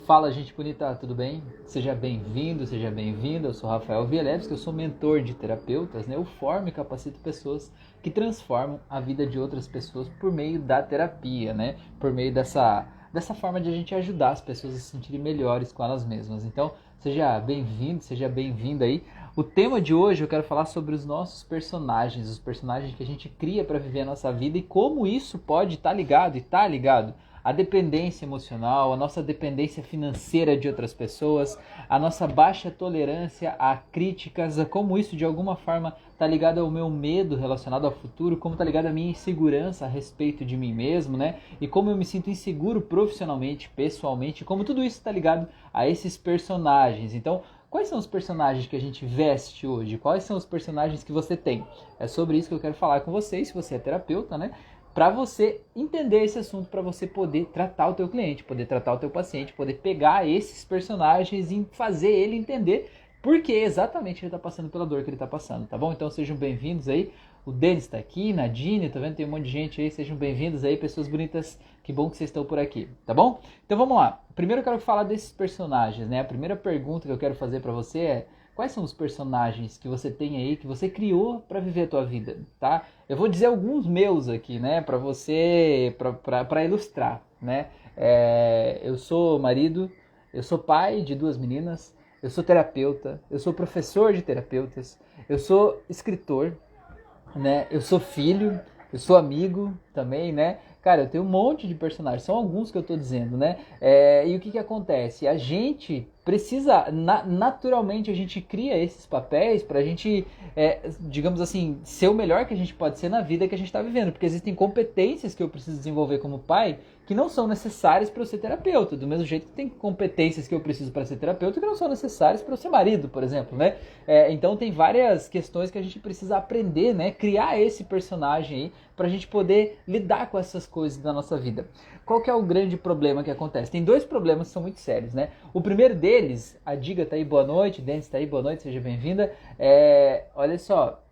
Fala, gente bonita, tudo bem? Seja bem-vindo, seja bem-vinda. Eu sou Rafael Vielebski, eu sou mentor de terapeutas, né? Eu formo e capacito pessoas que transformam a vida de outras pessoas por meio da terapia, né? Por meio dessa forma de a gente ajudar as pessoas a se sentirem melhores com elas mesmas. Então, seja bem-vindo, seja bem-vinda aí. O tema de hoje eu quero falar sobre os nossos personagens, os personagens que a gente cria para viver a nossa vida e como isso pode estar ligado e está ligado a dependência emocional, a nossa dependência financeira de outras pessoas, a nossa baixa tolerância a críticas, a como isso de alguma forma está ligado ao meu medo relacionado ao futuro, como está ligado à minha insegurança a respeito de mim mesmo, né? E como eu me sinto inseguro profissionalmente, pessoalmente, como tudo isso está ligado a esses personagens. Então, quais são os personagens que a gente veste hoje? Quais são os personagens que você tem? É sobre isso que eu quero falar com vocês, se você é terapeuta, né? Para você entender esse assunto, para você poder tratar o teu cliente, poder tratar o teu paciente, poder pegar esses personagens e fazer ele entender por que exatamente ele está passando pela dor que ele está passando, tá bom? Então sejam bem-vindos aí, o Denis está aqui, Nadine, tá vendo? Tem um monte de gente aí, sejam bem-vindos aí, pessoas bonitas, que bom que vocês estão por aqui, tá bom? Então vamos lá, primeiro eu quero falar desses personagens, né? A primeira pergunta que eu quero fazer para você é: quais são os personagens que você tem aí, que você criou para viver a tua vida, tá? Eu vou dizer alguns meus aqui, né, para você, para ilustrar, né? Eu sou marido, eu sou pai de 2 meninas, eu sou terapeuta, eu sou professor de terapeutas, eu sou escritor, né? Eu sou filho, eu sou amigo também, né? Cara, eu tenho um monte de personagens, são alguns que eu tô dizendo, né? E o que acontece? A gente precisa, naturalmente, a gente cria esses papéis pra gente, digamos assim, ser o melhor que a gente pode ser na vida que a gente tá vivendo, porque existem competências que eu preciso desenvolver como pai que não são necessárias para eu ser terapeuta, do mesmo jeito que tem competências que eu preciso para ser terapeuta que não são necessárias para eu ser marido, por exemplo, né? Então tem várias questões que a gente precisa aprender, né? Criar esse personagem aí para a gente poder lidar com essas coisas da nossa vida. Qual que é o grande problema que acontece? Tem 2 problemas que são muito sérios, né? O primeiro deles, a Diga tá aí, boa noite, Denis tá aí, boa noite, seja bem-vinda. Olha só,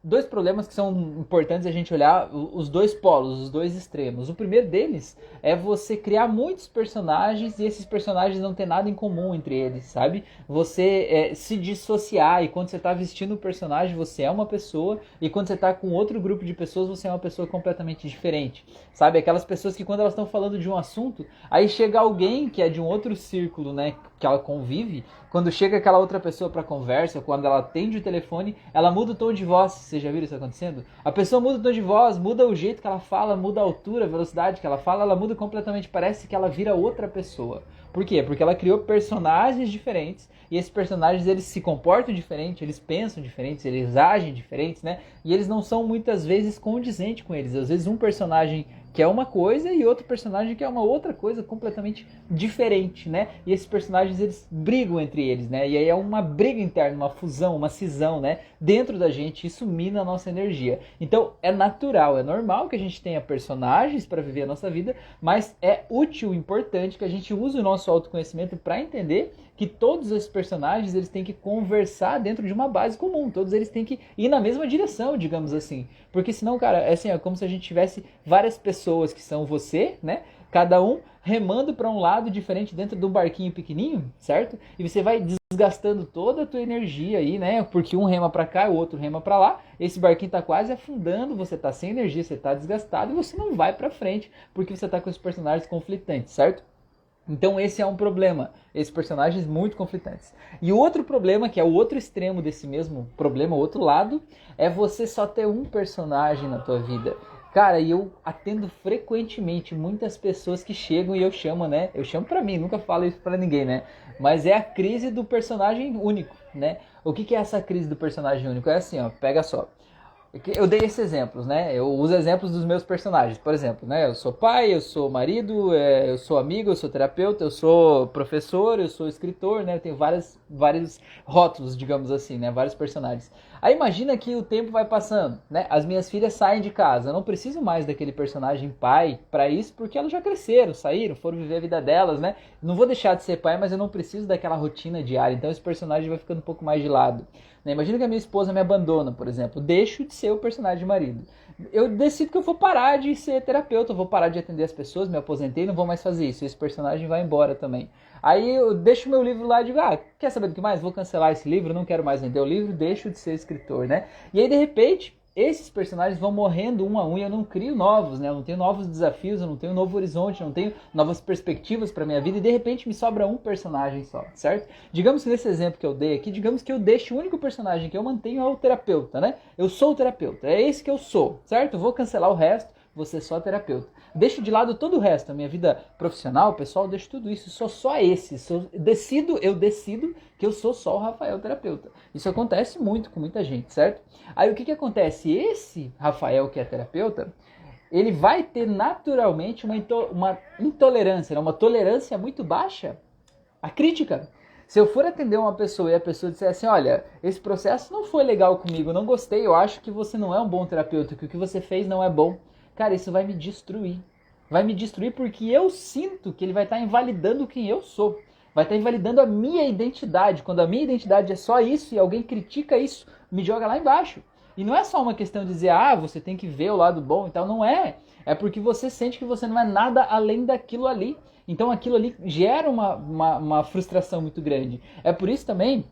2 problemas que são importantes a gente olhar, os 2 polos, os 2 extremos. O primeiro deles é você criar muitos personagens e esses personagens não ter nada em comum entre eles, sabe? Você se dissociar, e quando você está vestindo o personagem você é uma pessoa, e quando você está com outro grupo de pessoas você é uma pessoa completamente diferente, sabe? Aquelas pessoas que quando elas estão falando de um assunto, aí chega alguém que é de um outro círculo, né, que ela convive, quando chega aquela outra pessoa para conversa, quando ela atende o telefone, ela muda o tom de voz. Vocês já viram isso acontecendo? A pessoa muda o tom de voz, muda o jeito que ela fala, muda a altura, a velocidade que ela fala, ela muda completamente, parece que ela vira outra pessoa. Por quê? Porque ela criou personagens diferentes, e esses personagens eles se comportam diferente, eles pensam diferentes, eles agem diferentes, né? E eles não são muitas vezes condizentes com eles. Às vezes um personagem que é uma coisa e outro personagem que é uma outra coisa completamente diferente, né? E esses personagens eles brigam entre eles, né? E aí é uma briga interna, uma fusão, uma cisão, né? Dentro da gente, isso mina a nossa energia. Então é natural, é normal que a gente tenha personagens para viver a nossa vida, mas é útil, importante que a gente use o nosso autoconhecimento para entender que todos esses personagens eles têm que conversar dentro de uma base comum, todos eles têm que ir na mesma direção, digamos assim, porque senão, cara, é como se a gente tivesse várias pessoas que são você, né, cada um remando para um lado diferente dentro de um barquinho pequenininho, certo? E você vai desgastando toda a tua energia aí, né, porque um rema para cá, o outro rema para lá, esse barquinho tá quase afundando, você tá sem energia, você tá desgastado e você não vai para frente, porque você tá com os personagens conflitantes, certo? Então esse é um problema, esses personagens muito conflitantes. E o outro problema, que é o outro extremo desse mesmo problema, o outro lado, é você só ter um personagem na tua vida. Cara, e eu atendo frequentemente muitas pessoas que chegam e eu chamo, né? Eu chamo pra mim, nunca falo isso pra ninguém, né? Mas é a crise do personagem único, né? O que é essa crise do personagem único? É assim, ó, pega só. Eu dei esses exemplos, né? Eu uso exemplos dos meus personagens. Por exemplo, né? Eu sou pai, eu sou marido, eu sou amigo, eu sou terapeuta, eu sou professor, eu sou escritor, né? Eu tenho vários rótulos, digamos assim, né? Vários personagens. Aí imagina que o tempo vai passando, né? As minhas filhas saem de casa. Eu não preciso mais daquele personagem pai para isso, porque elas já cresceram, saíram, foram viver a vida delas, né? Não vou deixar de ser pai, mas eu não preciso daquela rotina diária. Então esse personagem vai ficando um pouco mais de lado. Imagina que a minha esposa me abandona, por exemplo. Deixo de ser o personagem de marido. eu decido que eu vou parar de ser terapeuta, eu vou parar de atender as pessoas, me aposentei, não vou mais fazer isso. Esse personagem vai embora também. Aí eu deixo meu livro lá e digo, quer saber do que mais? Vou cancelar esse livro, não quero mais vender o livro, deixo de ser escritor, né? E aí, de repente, esses personagens vão morrendo um a um e eu não crio novos, né? Eu não tenho novos desafios, eu não tenho um novo horizonte, eu não tenho novas perspectivas para minha vida e de repente me sobra um personagem só, certo? Digamos que nesse exemplo que eu dei aqui, digamos que eu deixe o único personagem que eu mantenho é o terapeuta, né? Eu sou o terapeuta, é esse que eu sou, certo? Eu vou cancelar o resto, vou ser só terapeuta. Deixo de lado todo o resto, a minha vida profissional, pessoal, deixo tudo isso, sou só esse. Eu decido que eu sou só o Rafael terapeuta. Isso acontece muito com muita gente, certo? Aí o que acontece? Esse Rafael que é terapeuta, ele vai ter naturalmente uma intolerância, uma tolerância muito baixa à crítica. Se eu for atender uma pessoa e a pessoa disser assim, olha, esse processo não foi legal comigo, não gostei, eu acho que você não é um bom terapeuta, que o que você fez não é bom. Cara, isso vai me destruir. Vai me destruir porque eu sinto que ele vai estar invalidando quem eu sou. Vai estar invalidando a minha identidade. Quando a minha identidade é só isso e alguém critica isso, me joga lá embaixo. E não é só uma questão de dizer, você tem que ver o lado bom e tal. Não é. É porque você sente que você não é nada além daquilo ali. Então aquilo ali gera uma frustração muito grande. É por isso também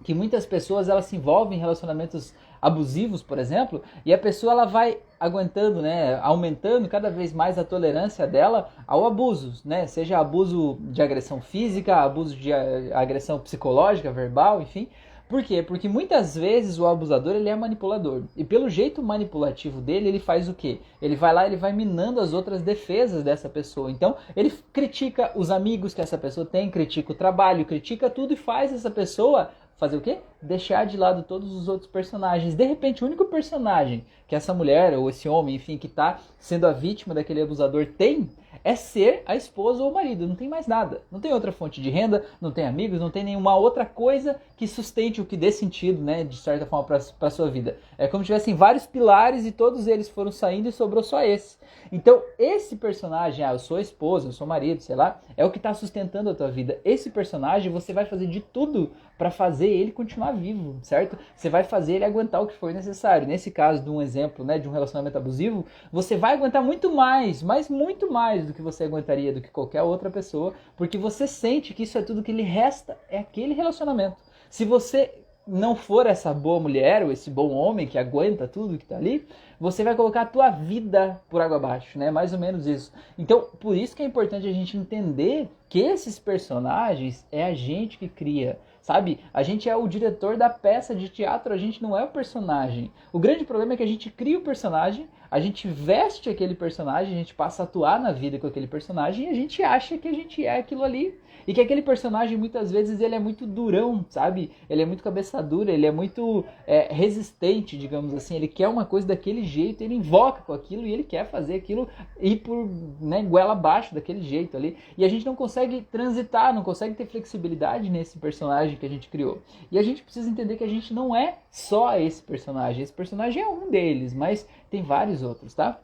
que muitas pessoas elas se envolvem em relacionamentos abusivos, por exemplo, e a pessoa ela vai aguentando, né, aumentando cada vez mais a tolerância dela ao abuso, né, seja abuso de agressão física, abuso de agressão psicológica, verbal, enfim. Por quê? Porque muitas vezes o abusador ele é manipulador. E pelo jeito manipulativo dele, ele faz o quê? Ele vai lá, ele vai minando as outras defesas dessa pessoa. Então, ele critica os amigos que essa pessoa tem, critica o trabalho, critica tudo e faz essa pessoa fazer o quê? Deixar de lado todos os outros personagens. De repente, o único personagem que essa mulher ou esse homem, enfim, que está sendo a vítima daquele abusador tem é ser a esposa ou o marido. Não tem mais nada. Não tem outra fonte de renda, não tem amigos, não tem nenhuma outra coisa que sustente o que dê sentido, né, de certa forma, para a sua vida. É como se tivessem vários pilares e todos eles foram saindo e sobrou só esse. Então, esse personagem, eu sou a esposa, eu sou o marido, sei lá, é o que está sustentando a tua vida. Esse personagem, você vai fazer de tudo para fazer ele continuar vivo, certo? Você vai fazer ele aguentar o que for necessário. Nesse caso de um exemplo, né, de um relacionamento abusivo, você vai aguentar muito mais, mas muito mais do que você aguentaria do que qualquer outra pessoa, porque você sente que isso é tudo que lhe resta, é aquele relacionamento. Se você não for essa boa mulher ou esse bom homem que aguenta tudo que tá ali, você vai colocar a tua vida por água abaixo, né? Mais ou menos isso. Então, por isso que é importante a gente entender que esses personagens é a gente que cria, sabe? A gente é o diretor da peça de teatro, a gente não é o personagem. O grande problema é que a gente cria o personagem, a gente veste aquele personagem, a gente passa a atuar na vida com aquele personagem e a gente acha que a gente é aquilo ali. E que aquele personagem, muitas vezes, ele é muito durão, sabe? Ele é muito cabeça dura, ele é muito resistente, digamos assim. Ele quer uma coisa daquele jeito, ele invoca com aquilo e ele quer fazer aquilo ir por goela abaixo daquele jeito ali. E a gente não consegue transitar, não consegue ter flexibilidade nesse personagem que a gente criou. E a gente precisa entender que a gente não é só esse personagem. Esse personagem é um deles, mas tem vários outros, tá?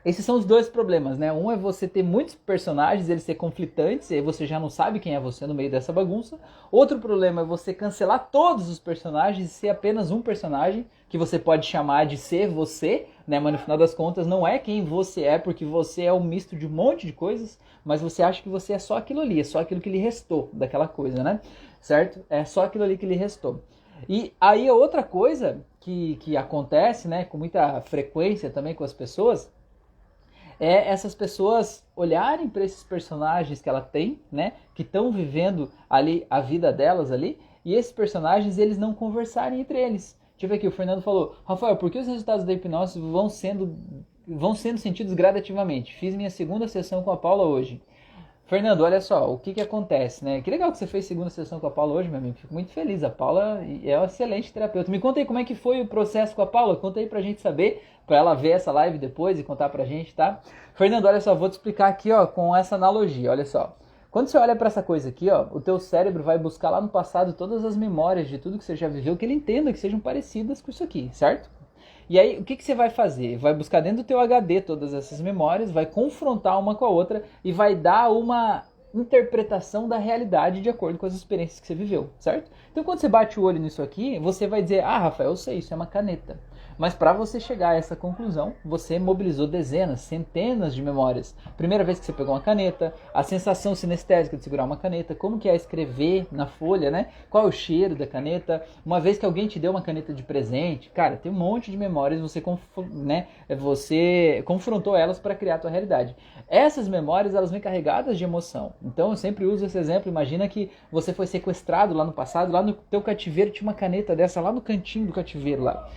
Esses são os dois problemas, né? Um é você ter muitos personagens, eles ser conflitantes, e aí você já não sabe quem é você no meio dessa bagunça. Outro problema é você cancelar todos os personagens e ser apenas um personagem, que você pode chamar de ser você, né? Mas no final das contas não é quem você é, porque você é um misto de um monte de coisas, mas você acha que você é só aquilo ali, é só aquilo que lhe restou daquela coisa, né? Certo? É só aquilo ali que lhe restou. E aí a outra coisa que acontece, né, com muita frequência também com as pessoas, é essas pessoas olharem para esses personagens que ela tem, né, que estão vivendo ali a vida delas ali, e esses personagens eles não conversarem entre eles. Deixa eu ver aqui, o Fernando falou, Rafael, por que os resultados da hipnose vão sendo sentidos gradativamente? Fiz minha segunda sessão com a Paula hoje. Fernando, olha só, o que acontece, né? Que legal que você fez segunda sessão com a Paula hoje, meu amigo. Fico muito feliz. A Paula é uma excelente terapeuta. Me conta aí como é que foi o processo com a Paula. Conta aí pra gente saber, pra ela ver essa live depois e contar pra gente, tá? Fernando, olha só, vou te explicar aqui, ó, com essa analogia, olha só. Quando você olha pra essa coisa aqui, ó, o teu cérebro vai buscar lá no passado todas as memórias de tudo que você já viveu, que ele entenda que sejam parecidas com isso aqui, certo? E aí, o que você vai fazer? Vai buscar dentro do teu HD todas essas memórias, vai confrontar uma com a outra e vai dar uma interpretação da realidade de acordo com as experiências que você viveu, certo? Então, quando você bate o olho nisso aqui, você vai dizer, Rafael, eu sei, isso é uma caneta. Mas para você chegar a essa conclusão, você mobilizou dezenas, centenas de memórias. Primeira vez que você pegou uma caneta, a sensação sinestésica de segurar uma caneta, como que é escrever na folha, né? Qual é o cheiro da caneta, uma vez que alguém te deu uma caneta de presente. Cara, tem um monte de memórias, você confrontou elas para criar a tua realidade. Essas memórias, elas vêm carregadas de emoção. Então eu sempre uso esse exemplo. Imagina que você foi sequestrado lá no passado, lá no teu cativeiro tinha uma caneta dessa lá no cantinho do cativeiro lá.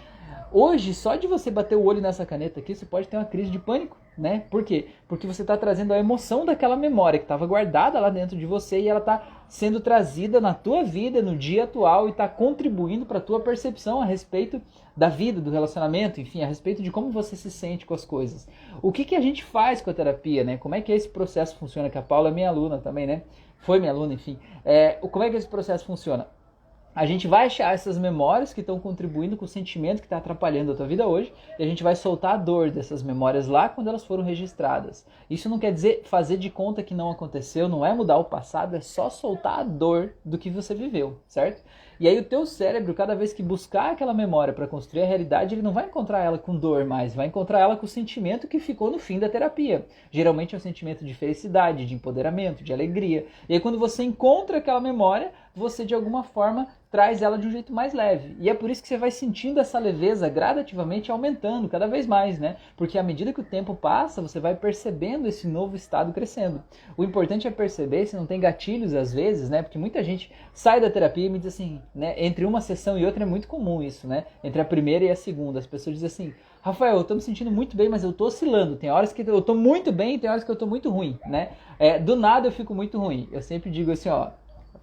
Hoje, só de você bater o olho nessa caneta aqui, você pode ter uma crise de pânico, né? Por quê? Porque você está trazendo a emoção daquela memória que estava guardada lá dentro de você e ela está sendo trazida na tua vida, no dia atual, e está contribuindo para a tua percepção a respeito da vida, do relacionamento, enfim, a respeito de como você se sente com as coisas. O que a gente faz com a terapia, né? Como é que esse processo funciona? Que a Paula é minha aluna também, né? Foi minha aluna, enfim. Como é que esse processo funciona? A gente vai achar essas memórias que estão contribuindo com o sentimento que está atrapalhando a tua vida hoje e a gente vai soltar a dor dessas memórias lá quando elas foram registradas. Isso não quer dizer fazer de conta que não aconteceu, não é mudar o passado, é só soltar a dor do que você viveu, certo? E aí o teu cérebro, cada vez que buscar aquela memória para construir a realidade, ele não vai encontrar ela com dor mais, vai encontrar ela com o sentimento que ficou no fim da terapia. Geralmente é um sentimento de felicidade, de empoderamento, de alegria. E aí quando você encontra aquela memória, você de alguma forma traz ela de um jeito mais leve. E é por isso que você vai sentindo essa leveza gradativamente aumentando cada vez mais, né? Porque à medida que o tempo passa, você vai percebendo esse novo estado crescendo. O importante é perceber se não tem gatilhos às vezes, né? Porque muita gente sai da terapia e me diz assim, né? Entre uma sessão e outra é muito comum isso, né? Entre a primeira e a segunda. As pessoas dizem assim, Rafael, eu tô me sentindo muito bem, mas eu tô oscilando. Tem horas que eu tô muito bem e tem horas que eu tô muito ruim, né? Do nada eu fico muito ruim. Eu sempre digo assim, ó,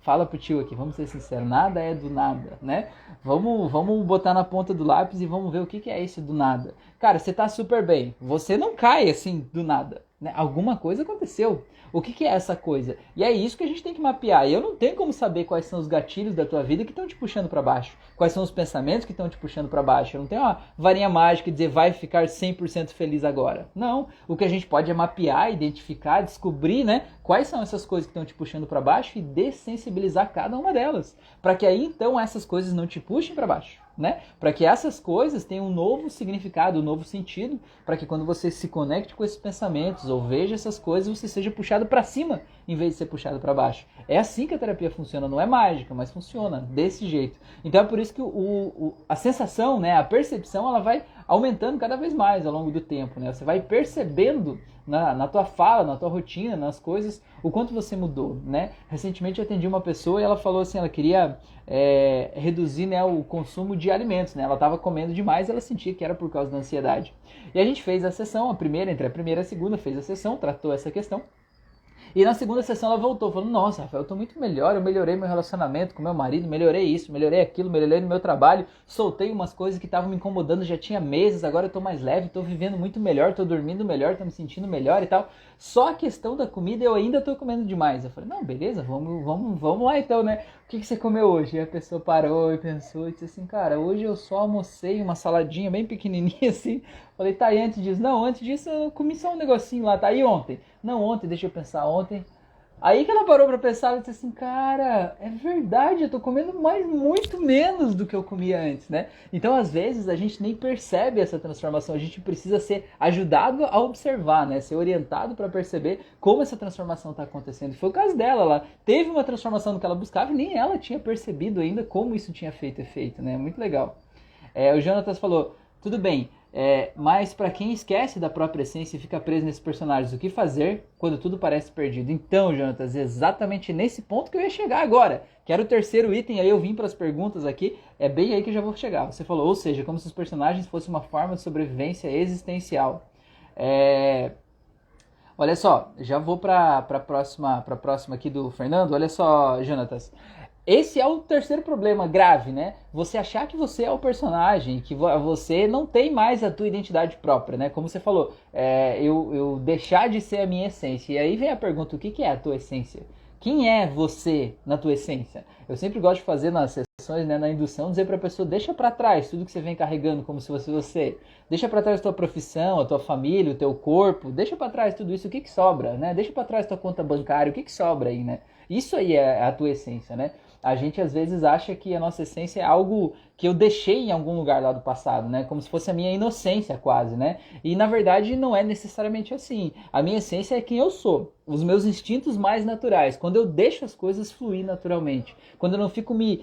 fala pro tio aqui, vamos ser sinceros, nada é do nada, né? Vamos botar na ponta do lápis e vamos ver o que é esse do nada. Cara, você tá super bem, você não cai assim do nada, né? Alguma coisa aconteceu. O que é essa coisa? E é isso que a gente tem que mapear. E eu não tenho como saber quais são os gatilhos da tua vida que estão te puxando para baixo. Quais são os pensamentos que estão te puxando para baixo. Eu não tenho uma varinha mágica e dizer vai ficar 100% feliz agora. Não. O que a gente pode é mapear, identificar, descobrir, né, quais são essas coisas que estão te puxando para baixo e dessensibilizar cada uma delas. Para que aí então essas coisas não te puxem para baixo, né? Para que essas coisas tenham um novo significado, um novo sentido, para que quando você se conecte com esses pensamentos ou veja essas coisas, você seja puxado para cima em vez de ser puxado para baixo. É assim que a terapia funciona, não é mágica, mas funciona desse jeito. Então é por isso que a sensação, né, a percepção, ela vai aumentando cada vez mais ao longo do tempo, né? Você vai percebendo na tua fala, na tua rotina, nas coisas, o quanto você mudou, né? Recentemente eu atendi uma pessoa e ela falou assim, ela queria reduzir, né, o consumo de alimentos, né? Ela estava comendo demais, ela sentia que era por causa da ansiedade. E a gente fez a sessão, entre a primeira e a segunda, fez a sessão, tratou essa questão. E na segunda sessão ela voltou, falando, nossa, Rafael, eu tô muito melhor, eu melhorei meu relacionamento com meu marido, melhorei isso, melhorei aquilo, melhorei no meu trabalho, soltei umas coisas que estavam me incomodando já tinha meses, agora eu tô mais leve, tô vivendo muito melhor, tô dormindo melhor, tô me sentindo melhor e tal. Só a questão da comida eu ainda tô comendo demais. Eu falei, não, beleza, vamos lá então, né? O que você comeu hoje? E a pessoa parou e pensou e disse assim, cara, hoje eu só almocei uma saladinha bem pequenininha assim. Falei, tá, e antes disso? Não, antes disso eu comi só um negocinho lá, tá, e ontem? Não, ontem, deixa eu pensar, ontem. Aí que ela parou pra pensar, ela disse assim, cara, é verdade, eu tô comendo muito menos do que eu comia antes, né? Então, às vezes, a gente nem percebe essa transformação, a gente precisa ser ajudado a observar, né? Ser orientado para perceber como essa transformação está acontecendo. E foi o caso dela, ela teve uma transformação no que ela buscava e nem ela tinha percebido ainda como isso tinha feito efeito, né? Muito legal. O Jonatas falou, tudo bem, mas para quem esquece da própria essência e fica preso nesses personagens, o que fazer quando tudo parece perdido? Então, Jonatas, exatamente nesse ponto que eu ia chegar agora, que era o terceiro item, aí eu vim para as perguntas aqui, é bem aí que eu já vou chegar. Você falou, ou seja, como se os personagens fossem uma forma de sobrevivência existencial. Olha só, já vou para a próxima aqui do Fernando. Olha só, Jonatas. Esse é o terceiro problema grave, né? Você achar que você é o personagem, que você não tem mais a tua identidade própria, né? Como você falou, eu deixar de ser a minha essência. E aí vem a pergunta, o que é a tua essência? Quem é você na tua essência? Eu sempre gosto de fazer nas sessões reflexões, né, na indução, dizer para a pessoa, deixa para trás tudo que você vem carregando como se fosse você. Deixa para trás a tua profissão, a tua família, o teu corpo. Deixa para trás tudo isso, o que que sobra, né? Deixa para trás a tua conta bancária, o que que sobra aí, né? Isso aí é a tua essência, né? A gente às vezes acha que a nossa essência é algo que eu deixei em algum lugar lá do passado, né? Como se fosse a minha inocência quase, né? E na verdade não é necessariamente assim. A minha essência é quem eu sou, os meus instintos mais naturais. Quando eu deixo as coisas fluir naturalmente, quando eu não fico me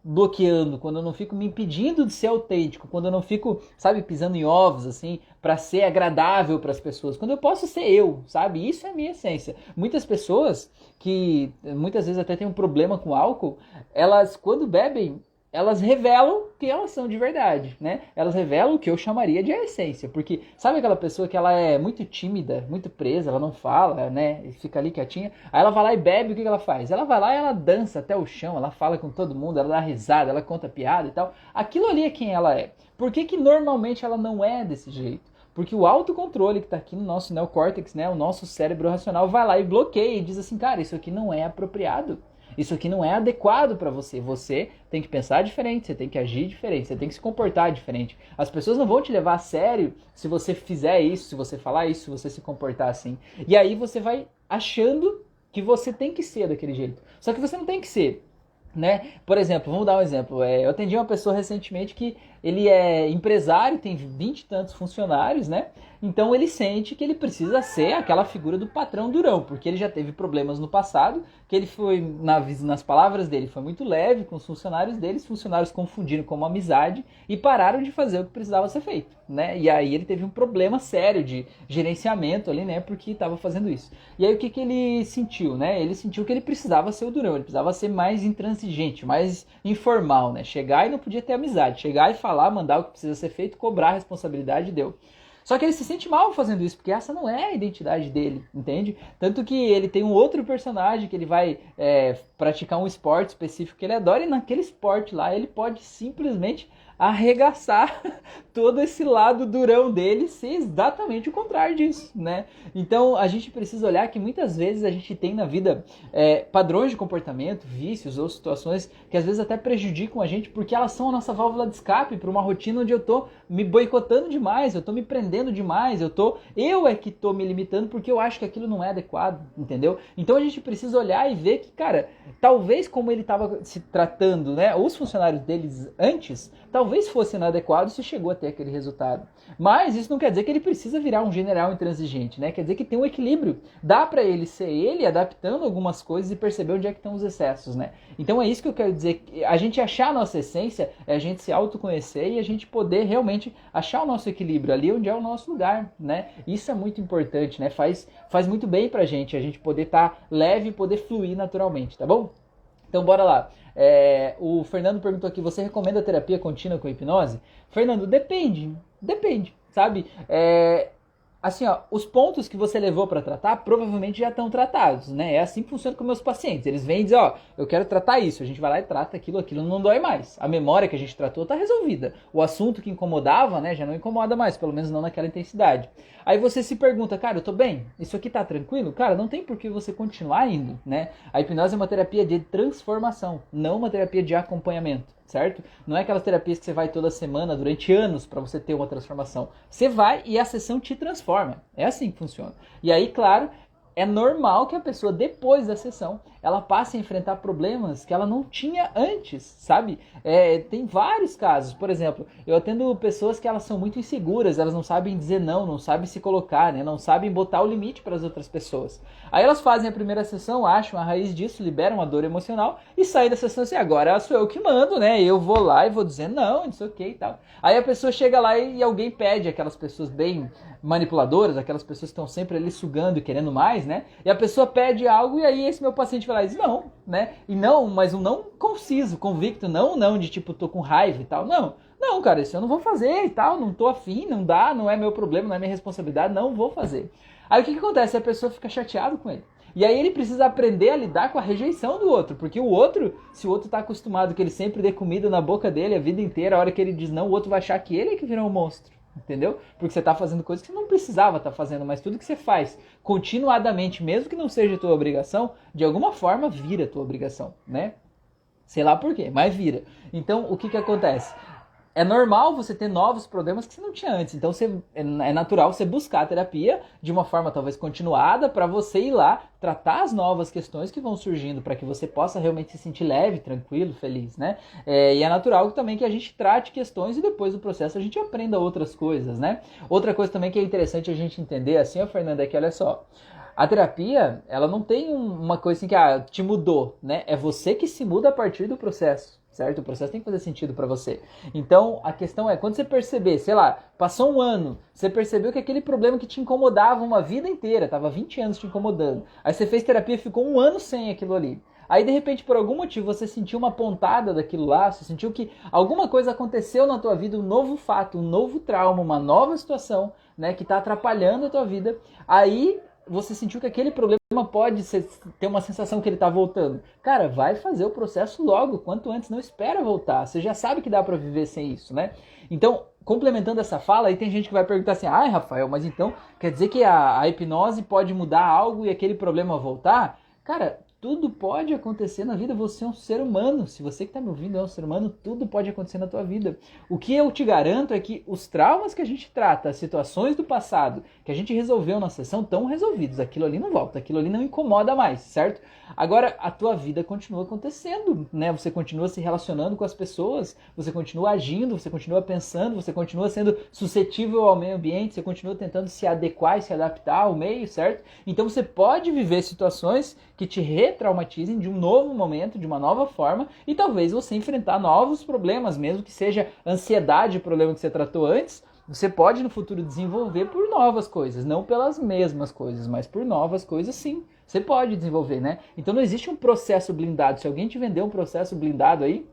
bloqueando, quando eu não fico me impedindo de ser autêntico, quando eu não fico, sabe, pisando em ovos, assim, para ser agradável para as pessoas, quando eu posso ser eu, sabe? Isso é a minha essência. Muitas pessoas que muitas vezes até têm um problema com álcool, elas, quando bebem, elas revelam quem elas são de verdade, né? Elas revelam o que eu chamaria de essência, porque sabe aquela pessoa que ela é muito tímida, muito presa, ela não fala, né? E fica ali quietinha, aí ela vai lá e bebe, o que ela faz? Ela vai lá e ela dança até o chão, ela fala com todo mundo, ela dá risada, ela conta piada e tal. Aquilo ali é quem ela é. Por que que normalmente ela não é desse jeito? Porque o autocontrole que está aqui no nosso neocórtex, né, o nosso cérebro racional, vai lá e bloqueia e diz assim, cara, isso aqui não é apropriado. Isso aqui não é adequado para você. Você tem que pensar diferente, você tem que agir diferente, você tem que se comportar diferente. As pessoas não vão te levar a sério se você fizer isso, se você falar isso, se você se comportar assim. E aí você vai achando que você tem que ser daquele jeito. Só que você não tem que ser. Né? Por exemplo, vamos dar um exemplo. Eu atendi uma pessoa recentemente que ele é empresário, tem 20 e tantos funcionários, né? Então ele sente que ele precisa ser aquela figura do patrão durão, porque ele já teve problemas no passado, que ele foi, nas palavras dele, foi muito leve com os funcionários dele, os funcionários confundiram como amizade e pararam de fazer o que precisava ser feito, né? E aí ele teve um problema sério de gerenciamento ali, né? Porque estava fazendo isso. E aí o que que ele sentiu, né? Ele sentiu que ele precisava ser o durão, ele precisava ser mais intransigente, mais informal, né? Chegar e não podia ter amizade, chegar e falar, mandar o que precisa ser feito, cobrar a responsabilidade, deu. Só que ele se sente mal fazendo isso, porque essa não é a identidade dele, entende? Tanto que ele tem um outro personagem que ele vai praticar um esporte específico que ele adora, e naquele esporte lá ele pode simplesmente arregaçar todo esse lado durão dele, ser exatamente o contrário disso, né? Então a gente precisa olhar que muitas vezes a gente tem na vida padrões de comportamento, vícios ou situações que às vezes até prejudicam a gente, porque elas são a nossa válvula de escape para uma rotina onde eu tô me boicotando demais, eu tô me prendendo demais, eu é que tô me limitando porque eu acho que aquilo não é adequado, entendeu? Então a gente precisa olhar e ver que, cara, talvez como ele estava se tratando, né, os funcionários deles antes, talvez fosse inadequado se chegou a ter aquele resultado. Mas isso não quer dizer que ele precisa virar um general intransigente, né? Quer dizer que tem um equilíbrio. Dá para ele ser ele, adaptando algumas coisas e perceber onde é que estão os excessos, né? Então é isso que eu quero dizer. A gente achar a nossa essência é a gente se autoconhecer e a gente poder realmente achar o nosso equilíbrio ali onde é o nosso lugar, né? Isso é muito importante, né? Faz muito bem pra gente a gente poder estar leve e poder fluir naturalmente, tá bom? Então bora lá. O Fernando perguntou aqui, você recomenda terapia contínua com hipnose? Fernando, depende, sabe? Assim, ó, os pontos que você levou para tratar provavelmente já estão tratados, né? É assim que funciona com meus pacientes. Eles vêm e dizem, ó, eu quero tratar isso. A gente vai lá e trata aquilo não dói mais. A memória que a gente tratou está resolvida. O assunto que incomodava, né, já não incomoda mais, pelo menos não naquela intensidade. Aí você se pergunta, cara, eu tô bem? Isso aqui tá tranquilo? Cara, não tem por que você continuar indo, né? A hipnose é uma terapia de transformação, não uma terapia de acompanhamento, certo? Não é aquelas terapias que você vai toda semana durante anos para você ter uma transformação. Você vai e a sessão te transforma. É assim que funciona. E aí, claro, é normal que a pessoa, depois da sessão, ela passe a enfrentar problemas que ela não tinha antes, sabe? Tem vários casos. Por exemplo, eu atendo pessoas que elas são muito inseguras, elas não sabem dizer não sabem se colocar, né? Não sabem botar o limite para as outras pessoas. Aí elas fazem a primeira sessão, acham a raiz disso, liberam a dor emocional e saem da sessão assim, agora sou eu que mando, né? Eu vou lá e vou dizer não sei o que e tal. Aí a pessoa chega lá e alguém pede, aquelas pessoas bem manipuladoras, aquelas pessoas que estão sempre ali sugando e querendo mais, né? E a pessoa pede algo e aí esse meu paciente vai lá e diz não, né? E não, mas um não conciso, convicto, não de tipo, tô com raiva e tal, não, cara, isso eu não vou fazer e tal, não tô afim, não dá, não é meu problema, não é minha responsabilidade, não vou fazer. Aí o que acontece? A pessoa fica chateada com ele. E aí ele precisa aprender a lidar com a rejeição do outro, porque o outro, se o outro tá acostumado que ele sempre dê comida na boca dele a vida inteira, a hora que ele diz não, o outro vai achar que ele é que virou um monstro. Entendeu? Porque você está fazendo coisas que você não precisava estar fazendo, mas tudo que você faz continuadamente, mesmo que não seja tua obrigação, de alguma forma vira tua obrigação, né? Sei lá por quê, mas vira. Então, o que que acontece? É normal você ter novos problemas que você não tinha antes. Então é natural você buscar a terapia de uma forma talvez continuada para você ir lá tratar as novas questões que vão surgindo para que você possa realmente se sentir leve, tranquilo, feliz, né? E é natural também que a gente trate questões e depois do processo a gente aprenda outras coisas, né? Outra coisa também que é interessante a gente entender assim, ó, Fernanda, é que olha só, a terapia, ela não tem uma coisa assim que te mudou, né? É você que se muda a partir do processo, certo? O processo tem que fazer sentido pra você. Então, a questão é, quando você perceber, sei lá, passou um ano, você percebeu que aquele problema que te incomodava uma vida inteira, tava 20 anos te incomodando, aí você fez terapia e ficou um ano sem aquilo ali. Aí, de repente, por algum motivo, você sentiu uma pontada daquilo lá, você sentiu que alguma coisa aconteceu na tua vida, um novo fato, um novo trauma, uma nova situação, né, que tá atrapalhando a tua vida. Aí você sentiu que aquele problema pode ter uma sensação que ele tá voltando. Cara, vai fazer o processo logo, quanto antes, não espera voltar. Você já sabe que dá para viver sem isso, né? Então, complementando essa fala, aí tem gente que vai perguntar assim, ai Rafael, mas então quer dizer que a hipnose pode mudar algo e aquele problema voltar? Cara, tudo pode acontecer na vida, você é um ser humano. Se você que está me ouvindo é um ser humano, tudo pode acontecer na tua vida. O que eu te garanto é que os traumas que a gente trata, as situações do passado que a gente resolveu na sessão estão resolvidos. Aquilo ali não volta, aquilo ali não incomoda mais, certo? Agora, a tua vida continua acontecendo, né? Você continua se relacionando com as pessoas, você continua agindo, você continua pensando, você continua sendo suscetível ao meio ambiente, você continua tentando se adequar e se adaptar ao meio, certo? Então você pode viver situações que te retraumatizem de um novo momento, de uma nova forma, e talvez você enfrentar novos problemas, mesmo que seja ansiedade, o problema que você tratou antes, você pode no futuro desenvolver por novas coisas, não pelas mesmas coisas, mas por novas coisas sim. Você pode desenvolver, né? Então não existe um processo blindado. Se alguém te vender um processo blindado aí,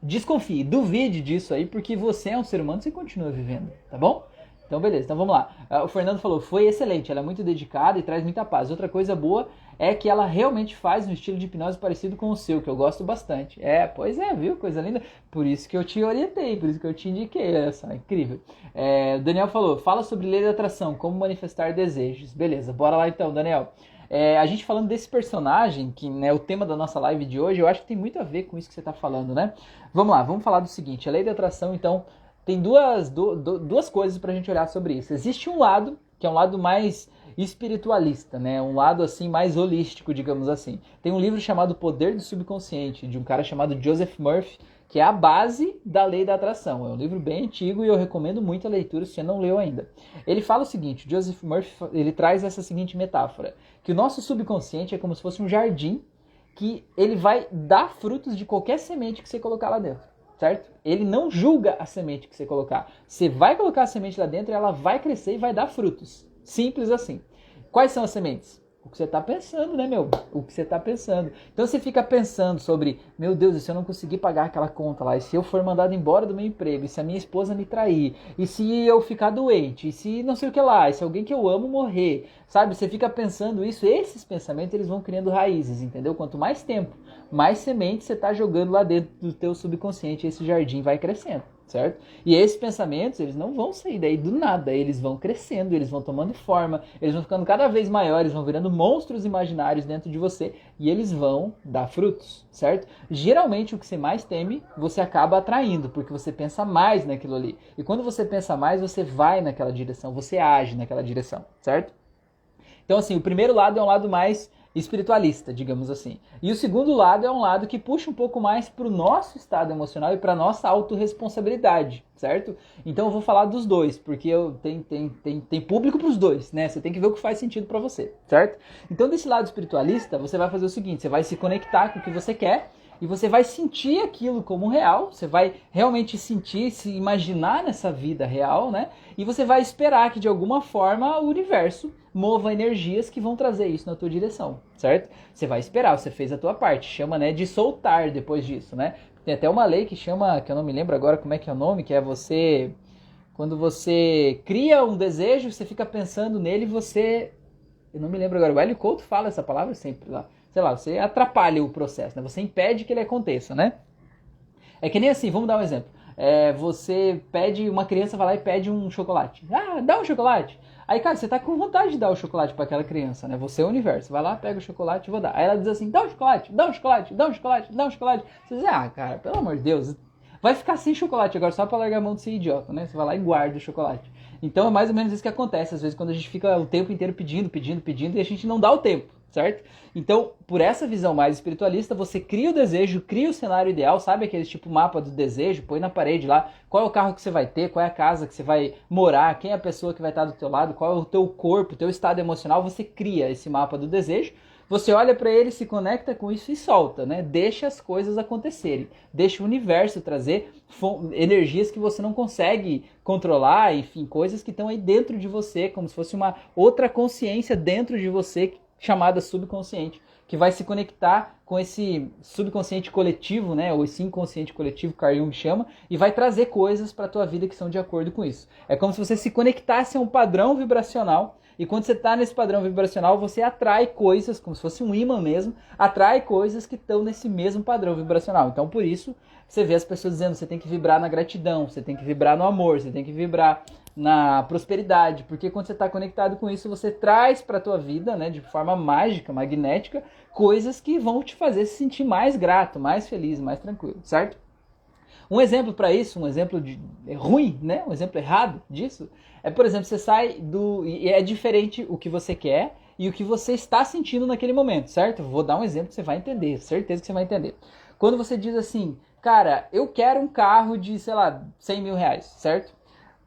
desconfie, duvide disso aí, porque você é um ser humano e você continua vivendo, tá bom? Então beleza, então vamos lá. O Fernando falou, foi excelente, ela é muito dedicada e traz muita paz. Outra coisa boa é que ela realmente faz um estilo de hipnose parecido com o seu, que eu gosto bastante. Pois é, viu? Coisa linda. Por isso que eu te orientei, por isso que eu te indiquei. Olha só, incrível. O Daniel falou, fala sobre lei da atração, como manifestar desejos. Beleza, bora lá então, Daniel. A gente falando desse personagem, que é o tema da nossa live de hoje, eu acho que tem muito a ver com isso que você está falando, né? Vamos lá, vamos falar do seguinte, a lei da atração, então, tem duas coisas pra gente olhar sobre isso. Existe um lado, que é um lado mais espiritualista, né? Um lado assim mais holístico, digamos assim. Tem um livro chamado Poder do Subconsciente, de um cara chamado Joseph Murphy, que é a base da lei da atração. É um livro bem antigo e eu recomendo muito a leitura se você não leu ainda. Ele fala o seguinte, Joseph Murphy, ele traz essa seguinte metáfora, que o nosso subconsciente é como se fosse um jardim que ele vai dar frutos de qualquer semente que você colocar lá dentro. Certo? Ele não julga a semente que você colocar. Você vai colocar a semente lá dentro e ela vai crescer e vai dar frutos. Simples assim. Quais são as sementes? O que você está pensando, né, meu? O que você está pensando. Então você fica pensando sobre, meu Deus, e se eu não conseguir pagar aquela conta lá? E se eu for mandado embora do meu emprego? E se a minha esposa me trair? E se eu ficar doente? E se não sei o que lá? E se alguém que eu amo morrer? Sabe? Você fica pensando isso. Esses pensamentos, eles vão criando raízes, entendeu? Quanto mais tempo, mais sementes você está jogando lá dentro do teu subconsciente. Esse jardim vai crescendo. Certo? E esses pensamentos, eles não vão sair daí do nada, eles vão crescendo, eles vão tomando forma, eles vão ficando cada vez maiores, vão virando monstros imaginários dentro de você e eles vão dar frutos, certo? Geralmente o que você mais teme, você acaba atraindo, porque você pensa mais naquilo ali. E quando você pensa mais, você vai naquela direção, você age naquela direção, certo? Então assim, o primeiro lado é um lado mais espiritualista, digamos assim. E o segundo lado é um lado que puxa um pouco mais para o nosso estado emocional e para a nossa autorresponsabilidade, certo? Então eu vou falar dos dois, porque tem público para os dois, né? Você tem que ver o que faz sentido para você, certo? Então desse lado espiritualista, você vai fazer o seguinte, você vai se conectar com o que você quer e você vai sentir aquilo como real, você vai realmente sentir, se imaginar nessa vida real, né? E você vai esperar que de alguma forma o universo mova energias que vão trazer isso na tua direção, certo? Você vai esperar, você fez a tua parte, chama, né, de soltar depois disso, né? Tem até uma lei que chama, que eu não me lembro agora como é que é o nome, que é você, quando você cria um desejo, você fica pensando nele, eu não me lembro agora, o Hélio Couto fala essa palavra sempre lá, sei lá, você atrapalha o processo, né? Você impede que ele aconteça, né? É que nem assim, vamos dar um exemplo. Você pede, uma criança vai lá e pede um chocolate. Ah, dá um chocolate. Aí, cara, você tá com vontade de dar o chocolate para aquela criança, né? Você é o universo. Vai lá, pega o chocolate e vou dar. Aí ela diz assim, dá um chocolate, dá um chocolate, dá um chocolate, dá um chocolate. Você diz, ah, cara, pelo amor de Deus, vai ficar sem chocolate agora só pra largar a mão de ser idiota, né? Você vai lá e guarda o chocolate. Então é mais ou menos isso que acontece, às vezes, quando a gente fica o tempo inteiro pedindo e a gente não dá o tempo, certo? Então, por essa visão mais espiritualista, você cria o desejo, cria o cenário ideal, sabe aquele tipo mapa do desejo, põe na parede lá, qual é o carro que você vai ter, qual é a casa que você vai morar, quem é a pessoa que vai estar do teu lado, qual é o teu corpo, o teu estado emocional, você cria esse mapa do desejo. Você olha para ele, se conecta com isso e solta, né? Deixa as coisas acontecerem. Deixa o universo trazer energias que você não consegue controlar, enfim, coisas que estão aí dentro de você, como se fosse uma outra consciência dentro de você, chamada subconsciente, que vai se conectar com esse subconsciente coletivo, né? Ou esse inconsciente coletivo, Carl Jung chama, e vai trazer coisas para a tua vida que são de acordo com isso. É como se você se conectasse a um padrão vibracional. E quando você está nesse padrão vibracional, você atrai coisas, como se fosse um ímã mesmo, atrai coisas que estão nesse mesmo padrão vibracional. Então, por isso, você vê as pessoas dizendo que você tem que vibrar na gratidão, você tem que vibrar no amor, você tem que vibrar na prosperidade, porque quando você está conectado com isso, você traz para a tua vida, né, de forma mágica, magnética, coisas que vão te fazer se sentir mais grato, mais feliz, mais tranquilo, certo? Um exemplo para isso, um exemplo ruim, né? Um exemplo errado disso, é, por exemplo, você sai e é diferente o que você quer e o que você está sentindo naquele momento, certo? Vou dar um exemplo que você vai entender, certeza que você vai entender. Quando você diz assim, cara, eu quero um carro de, sei lá, 100 mil reais, certo?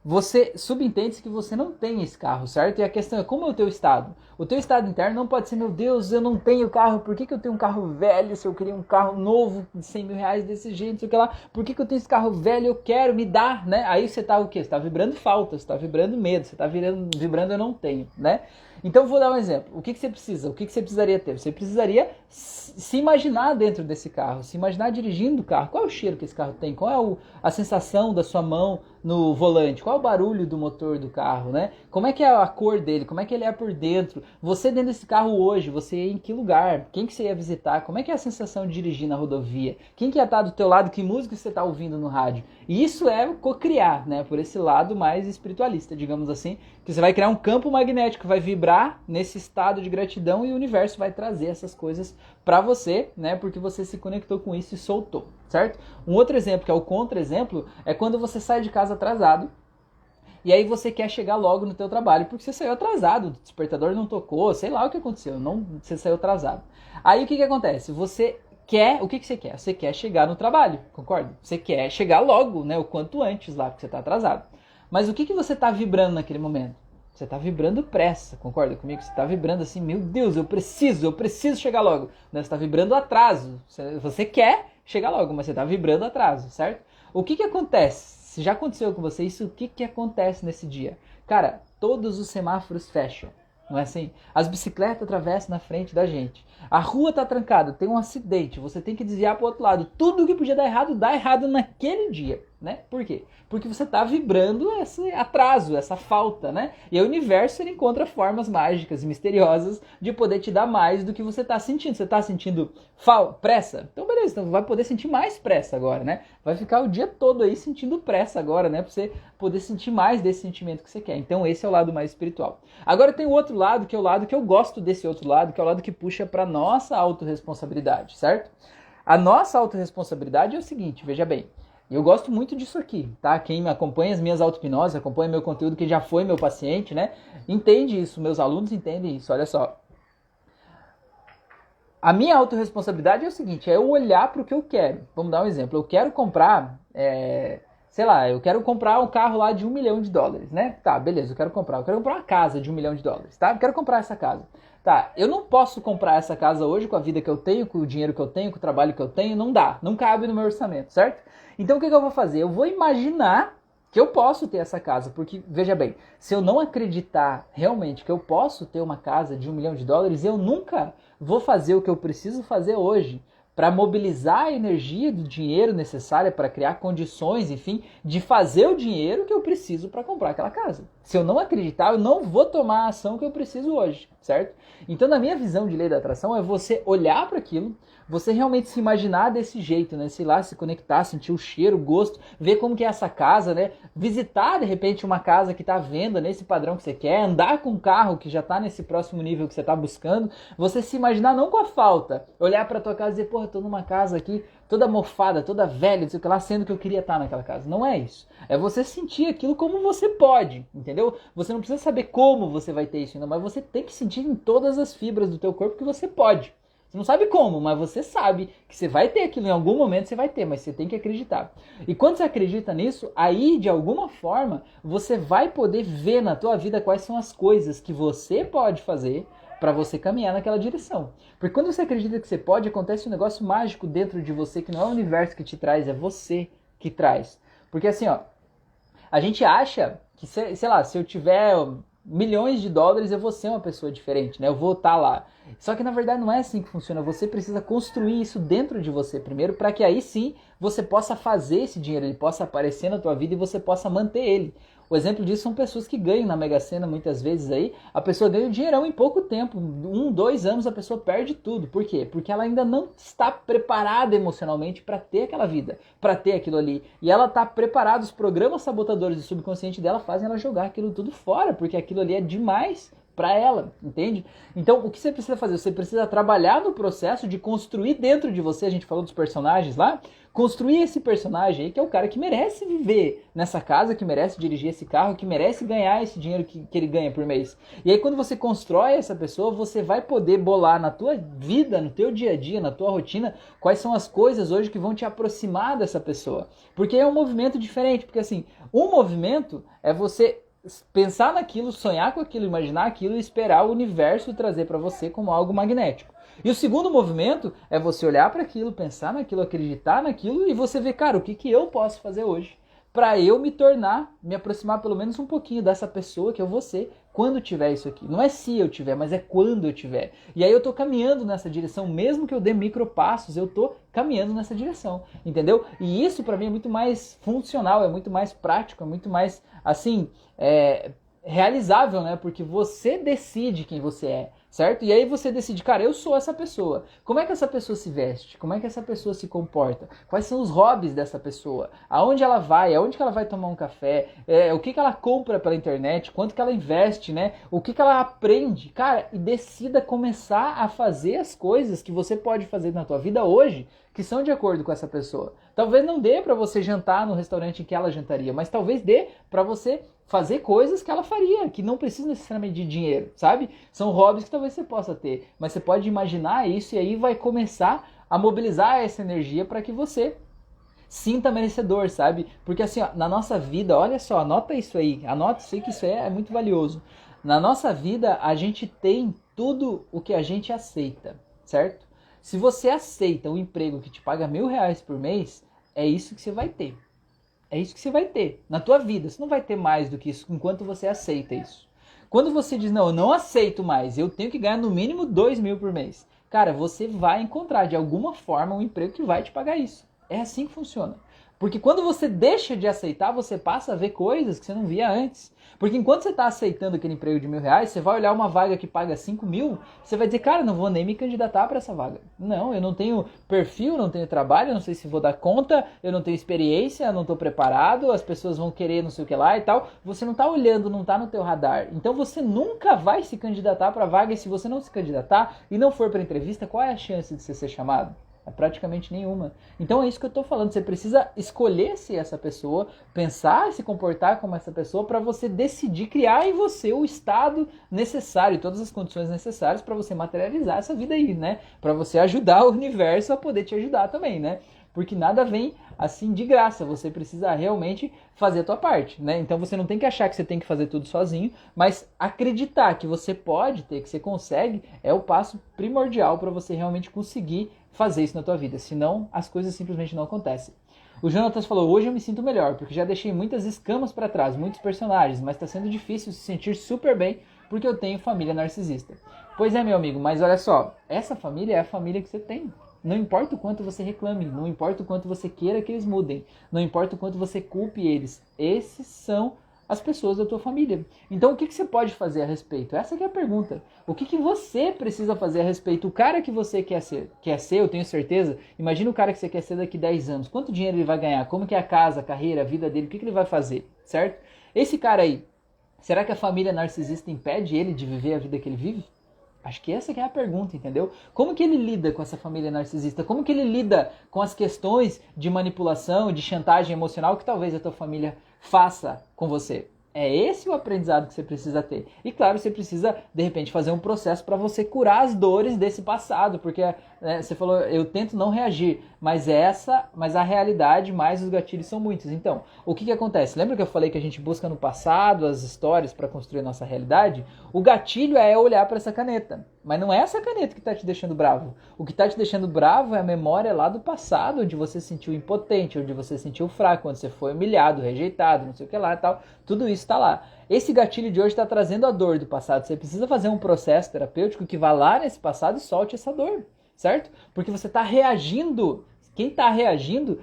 Você subentende que você não tem esse carro, certo? E a questão é, como é o teu estado? O teu estado interno não pode ser, meu Deus, eu não tenho carro, por que eu tenho um carro velho se eu queria um carro novo de 100 mil reais desse jeito, não sei o que lá, por que eu tenho esse carro velho, eu quero, me dá, né? Aí você tá o quê? Você tá vibrando falta, você tá vibrando medo, você tá vibrando eu não tenho, né? Então vou dar um exemplo. O que você precisa? O que você precisaria ter? Você precisaria se imaginar dentro desse carro, se imaginar dirigindo o carro. Qual é o cheiro que esse carro tem? Qual é a sensação da sua mão no volante? Qual é o barulho do motor do carro, né? Como é que é a cor dele? Como é que ele é por dentro? Você dentro desse carro hoje, você ia em que lugar? Quem que você ia visitar? Como é que é a sensação de dirigir na rodovia? Quem que ia estar do teu lado? Que música você está ouvindo no rádio? E isso é co-criar, né? Por esse lado mais espiritualista, digamos assim, que você vai criar um campo magnético, vai vibrar nesse estado de gratidão e o universo vai trazer essas coisas para você, né? Porque você se conectou com isso e soltou, certo? Um outro exemplo, que é o contra-exemplo, é quando você sai de casa atrasado e aí você quer chegar logo no teu trabalho, porque você saiu atrasado, o despertador não tocou, sei lá o que aconteceu, você saiu atrasado. Aí o que acontece? Você quer, o que você quer? Você quer chegar no trabalho, concorda? Você quer chegar logo, né? O quanto antes lá, porque você está atrasado. Mas o que você está vibrando naquele momento? Você está vibrando pressa, concorda comigo? Você está vibrando assim, meu Deus, eu preciso chegar logo. Você está vibrando atraso. Você quer chegar logo, mas você está vibrando atraso, certo? O que acontece? Se já aconteceu com você isso, o que acontece nesse dia? Cara, todos os semáforos fecham. Não é assim? As bicicletas atravessam na frente da gente. A rua tá trancada, tem um acidente, você tem que desviar pro outro lado. Tudo que podia dar errado, dá errado naquele dia, né? Por quê? Porque você tá vibrando esse atraso, essa falta, né? E o universo, ele encontra formas mágicas e misteriosas de poder te dar mais do que você tá sentindo. Você tá sentindo pressa? Então beleza, então vai poder sentir mais pressa agora, né? Vai ficar o dia todo aí sentindo pressa agora, né? Pra você poder sentir mais desse sentimento que você quer. Então esse é o lado mais espiritual. Agora tem o outro lado, que é o lado que eu gosto desse outro lado, que é o lado que puxa pra nossa autorresponsabilidade, certo? A nossa autorresponsabilidade é o seguinte, veja bem, eu gosto muito disso aqui, tá? Quem me acompanha as minhas auto-hipnoses, acompanha meu conteúdo, que já foi meu paciente, né? Entende isso, meus alunos entendem isso, olha só. A minha autorresponsabilidade é o seguinte, é eu olhar para o que eu quero. Vamos dar um exemplo, eu quero comprar, sei lá, eu quero comprar um carro lá de $1 milhão, né? Tá, beleza, eu quero comprar uma casa de $1 milhão, tá? Eu quero comprar essa casa. Tá, eu não posso comprar essa casa hoje com a vida que eu tenho, com o dinheiro que eu tenho, com o trabalho que eu tenho, não dá, não cabe no meu orçamento, certo? Então o que eu vou fazer? Eu vou imaginar que eu posso ter essa casa, porque, veja bem, se eu não acreditar realmente que eu posso ter uma casa de $1 milhão, eu nunca vou fazer o que eu preciso fazer hoje para mobilizar a energia do dinheiro necessária para criar condições, enfim, de fazer o dinheiro que eu preciso para comprar aquela casa. Se eu não acreditar, eu não vou tomar a ação que eu preciso hoje, certo? Então, na minha visão de lei da atração, é você olhar para aquilo, você realmente se imaginar desse jeito, né? Sei lá, se conectar, sentir o cheiro, o gosto, ver como que é essa casa, né? Visitar, de repente, uma casa que está à venda nesse padrão que você quer, andar com um carro que já está nesse próximo nível que você está buscando, você se imaginar não com a falta, olhar para tua casa e dizer, porra, eu tô numa casa aqui toda mofada, toda velha, não sei o que lá, sendo que eu queria estar naquela casa. Não é isso. É você sentir aquilo como você pode, entendeu? Você não precisa saber como você vai ter isso ainda, mas você tem que sentir em todas as fibras do teu corpo que você pode. Você não sabe como, mas você sabe que você vai ter aquilo, em algum momento você vai ter, mas você tem que acreditar. E quando você acredita nisso, aí de alguma forma você vai poder ver na tua vida quais são as coisas que você pode fazer para você caminhar naquela direção. Porque quando você acredita que você pode, acontece um negócio mágico dentro de você, que não é o universo que te traz, é você que traz. Porque assim, ó, a gente acha que, sei lá, se eu tiver milhões de dólares, eu vou ser uma pessoa diferente, né? Eu vou estar lá. Só que na verdade não é assim que funciona. Você precisa construir isso dentro de você primeiro, para que aí sim você possa fazer esse dinheiro, ele possa aparecer na tua vida e você possa manter ele. O exemplo disso são pessoas que ganham na Mega Sena muitas vezes aí. A pessoa ganha um dinheirão em pouco tempo. 1, 2 anos a pessoa perde tudo. Por quê? Porque ela ainda não está preparada emocionalmente para ter aquela vida, para ter aquilo ali. E ela está preparada, os programas sabotadores do subconsciente dela fazem ela jogar aquilo tudo fora, porque aquilo ali é demais para ela, entende? Então, o que você precisa fazer? Você precisa trabalhar no processo de construir dentro de você, a gente falou dos personagens lá, construir esse personagem aí, que é o cara que merece viver nessa casa, que merece dirigir esse carro, que merece ganhar esse dinheiro que ele ganha por mês. E aí, quando você constrói essa pessoa, você vai poder bolar na tua vida, no teu dia a dia, na tua rotina, quais são as coisas hoje que vão te aproximar dessa pessoa. Porque é um movimento diferente, porque assim, um movimento é você pensar naquilo, sonhar com aquilo, imaginar aquilo e esperar o universo trazer para você como algo magnético. E o segundo movimento é você olhar para aquilo, pensar naquilo, acreditar naquilo e você ver, cara, o que eu posso fazer hoje para eu me tornar, me aproximar pelo menos um pouquinho dessa pessoa que eu vou ser quando tiver isso aqui. Não é se eu tiver, mas é quando eu tiver. E aí eu tô caminhando nessa direção, mesmo que eu dê micropassos, eu tô caminhando nessa direção, entendeu? E isso para mim é muito mais funcional, é muito mais prático, é muito mais, assim, realizável, né? Porque você decide quem você é, certo? E aí você decide, cara, eu sou essa pessoa. Como é que essa pessoa se veste? Como é que essa pessoa se comporta? Quais são os hobbies dessa pessoa? Aonde ela vai? Aonde que ela vai tomar um café? O que ela compra pela internet? Quanto que ela investe, né? O que ela aprende? Cara, e decida começar a fazer as coisas que você pode fazer na tua vida hoje, que são de acordo com essa pessoa. Talvez não dê para você jantar no restaurante em que ela jantaria, mas talvez dê para você fazer coisas que ela faria, que não precisa necessariamente de dinheiro, sabe? São hobbies que talvez você possa ter, mas você pode imaginar isso e aí vai começar a mobilizar essa energia para que você sinta merecedor, sabe? Porque assim, ó, na nossa vida, olha só, anota isso aí que isso é muito valioso. Na nossa vida, a gente tem tudo o que a gente aceita, certo? Se você aceita um emprego que te paga R$1.000 por mês, é isso que você vai ter. É isso que você vai ter na tua vida. Você não vai ter mais do que isso enquanto você aceita isso. Quando você diz, não, eu não aceito mais, eu tenho que ganhar no mínimo 2.000 por mês. Cara, você vai encontrar de alguma forma um emprego que vai te pagar isso. É assim que funciona. Porque quando você deixa de aceitar, você passa a ver coisas que você não via antes. Porque enquanto você está aceitando aquele emprego de R$1.000, você vai olhar uma vaga que paga 5.000, você vai dizer, cara, não vou nem me candidatar para essa vaga. Não, eu não tenho perfil, não tenho trabalho, não sei se vou dar conta, eu não tenho experiência, não estou preparado, as pessoas vão querer não sei o que lá e tal. Você não está olhando, não está no teu radar. Então você nunca vai se candidatar para a vaga, e se você não se candidatar e não for para a entrevista, qual é a chance de você ser chamado? É praticamente nenhuma. Então é isso que eu estou falando. Você precisa escolher ser essa pessoa, pensar e se comportar como essa pessoa para você decidir criar em você o estado necessário, todas as condições necessárias para você materializar essa vida aí, né? Para você ajudar o universo a poder te ajudar também, né? Porque nada vem assim de graça, você precisa realmente fazer a tua parte, né? Então você não tem que achar que você tem que fazer tudo sozinho, mas acreditar que você pode ter, que você consegue, é o passo primordial para você realmente conseguir fazer isso na tua vida, senão as coisas simplesmente não acontecem. O Jonatas falou, hoje eu me sinto melhor, porque já deixei muitas escamas para trás, muitos personagens, mas está sendo difícil se sentir super bem, porque eu tenho família narcisista. Pois é, meu amigo, mas olha só, essa família é a família que você tem. Não importa o quanto você reclame, não importa o quanto você queira que eles mudem, não importa o quanto você culpe eles. Esses são as pessoas da tua família. Então o que você pode fazer a respeito? Essa que é a pergunta. O que você precisa fazer a respeito? O cara que você quer ser, eu tenho certeza, imagina o cara que você quer ser daqui 10 anos. Quanto dinheiro ele vai ganhar? Como que é a casa, a carreira, a vida dele? O que ele vai fazer? Certo? Esse cara aí, será que a família narcisista impede ele de viver a vida que ele vive? Acho que essa que é a pergunta, entendeu? Como que ele lida com essa família narcisista? Como que ele lida com as questões de manipulação, de chantagem emocional que talvez a tua família faça com você? É esse o aprendizado que você precisa ter. E claro, você precisa, de repente, fazer um processo para você curar as dores desse passado, porque você falou, eu tento não reagir, mas a realidade, mais os gatilhos são muitos. Então, o que acontece? Lembra que eu falei que a gente busca no passado as histórias para construir a nossa realidade? O gatilho é olhar para essa caneta, mas não é essa caneta que está te deixando bravo. O que está te deixando bravo é a memória lá do passado, onde você se sentiu impotente, onde você se sentiu fraco, onde você foi humilhado, rejeitado, não sei o que lá e tal. Tudo isso está lá. Esse gatilho de hoje está trazendo a dor do passado. Você precisa fazer um processo terapêutico que vá lá nesse passado e solte essa dor, certo? Porque você está reagindo. Quem está reagindo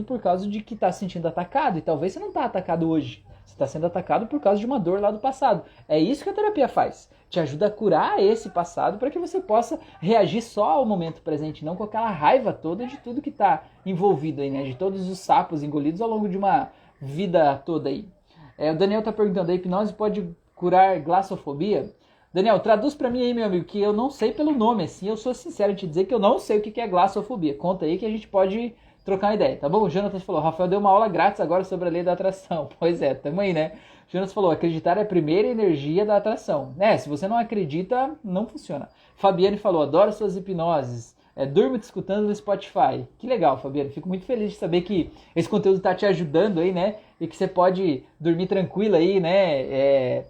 por causa de que está se sentindo atacado. E talvez você não está atacado hoje. Você está sendo atacado por causa de uma dor lá do passado. É isso que a terapia faz. Te ajuda a curar esse passado para que você possa reagir só ao momento presente, não com aquela raiva toda de tudo que está envolvido aí, né? De todos os sapos engolidos ao longo de uma vida toda aí. O Daniel está perguntando, a hipnose pode curar glassofobia? Daniel, traduz para mim aí, meu amigo, que eu não sei pelo nome, assim, eu sou sincero em te dizer que eu não sei o que é glassofobia. Conta aí que a gente pode trocar uma ideia, tá bom? O Jonathan falou, Rafael deu uma aula grátis agora sobre a lei da atração. Pois é, tamo aí, né? O Jonathan falou, acreditar é a primeira energia da atração. Se você não acredita, não funciona. Fabiane falou, adoro suas hipnoses. Durmo te escutando no Spotify. Que legal, Fabiano. Fico muito feliz de saber que esse conteúdo está te ajudando aí, né? E que você pode dormir tranquilo aí, né?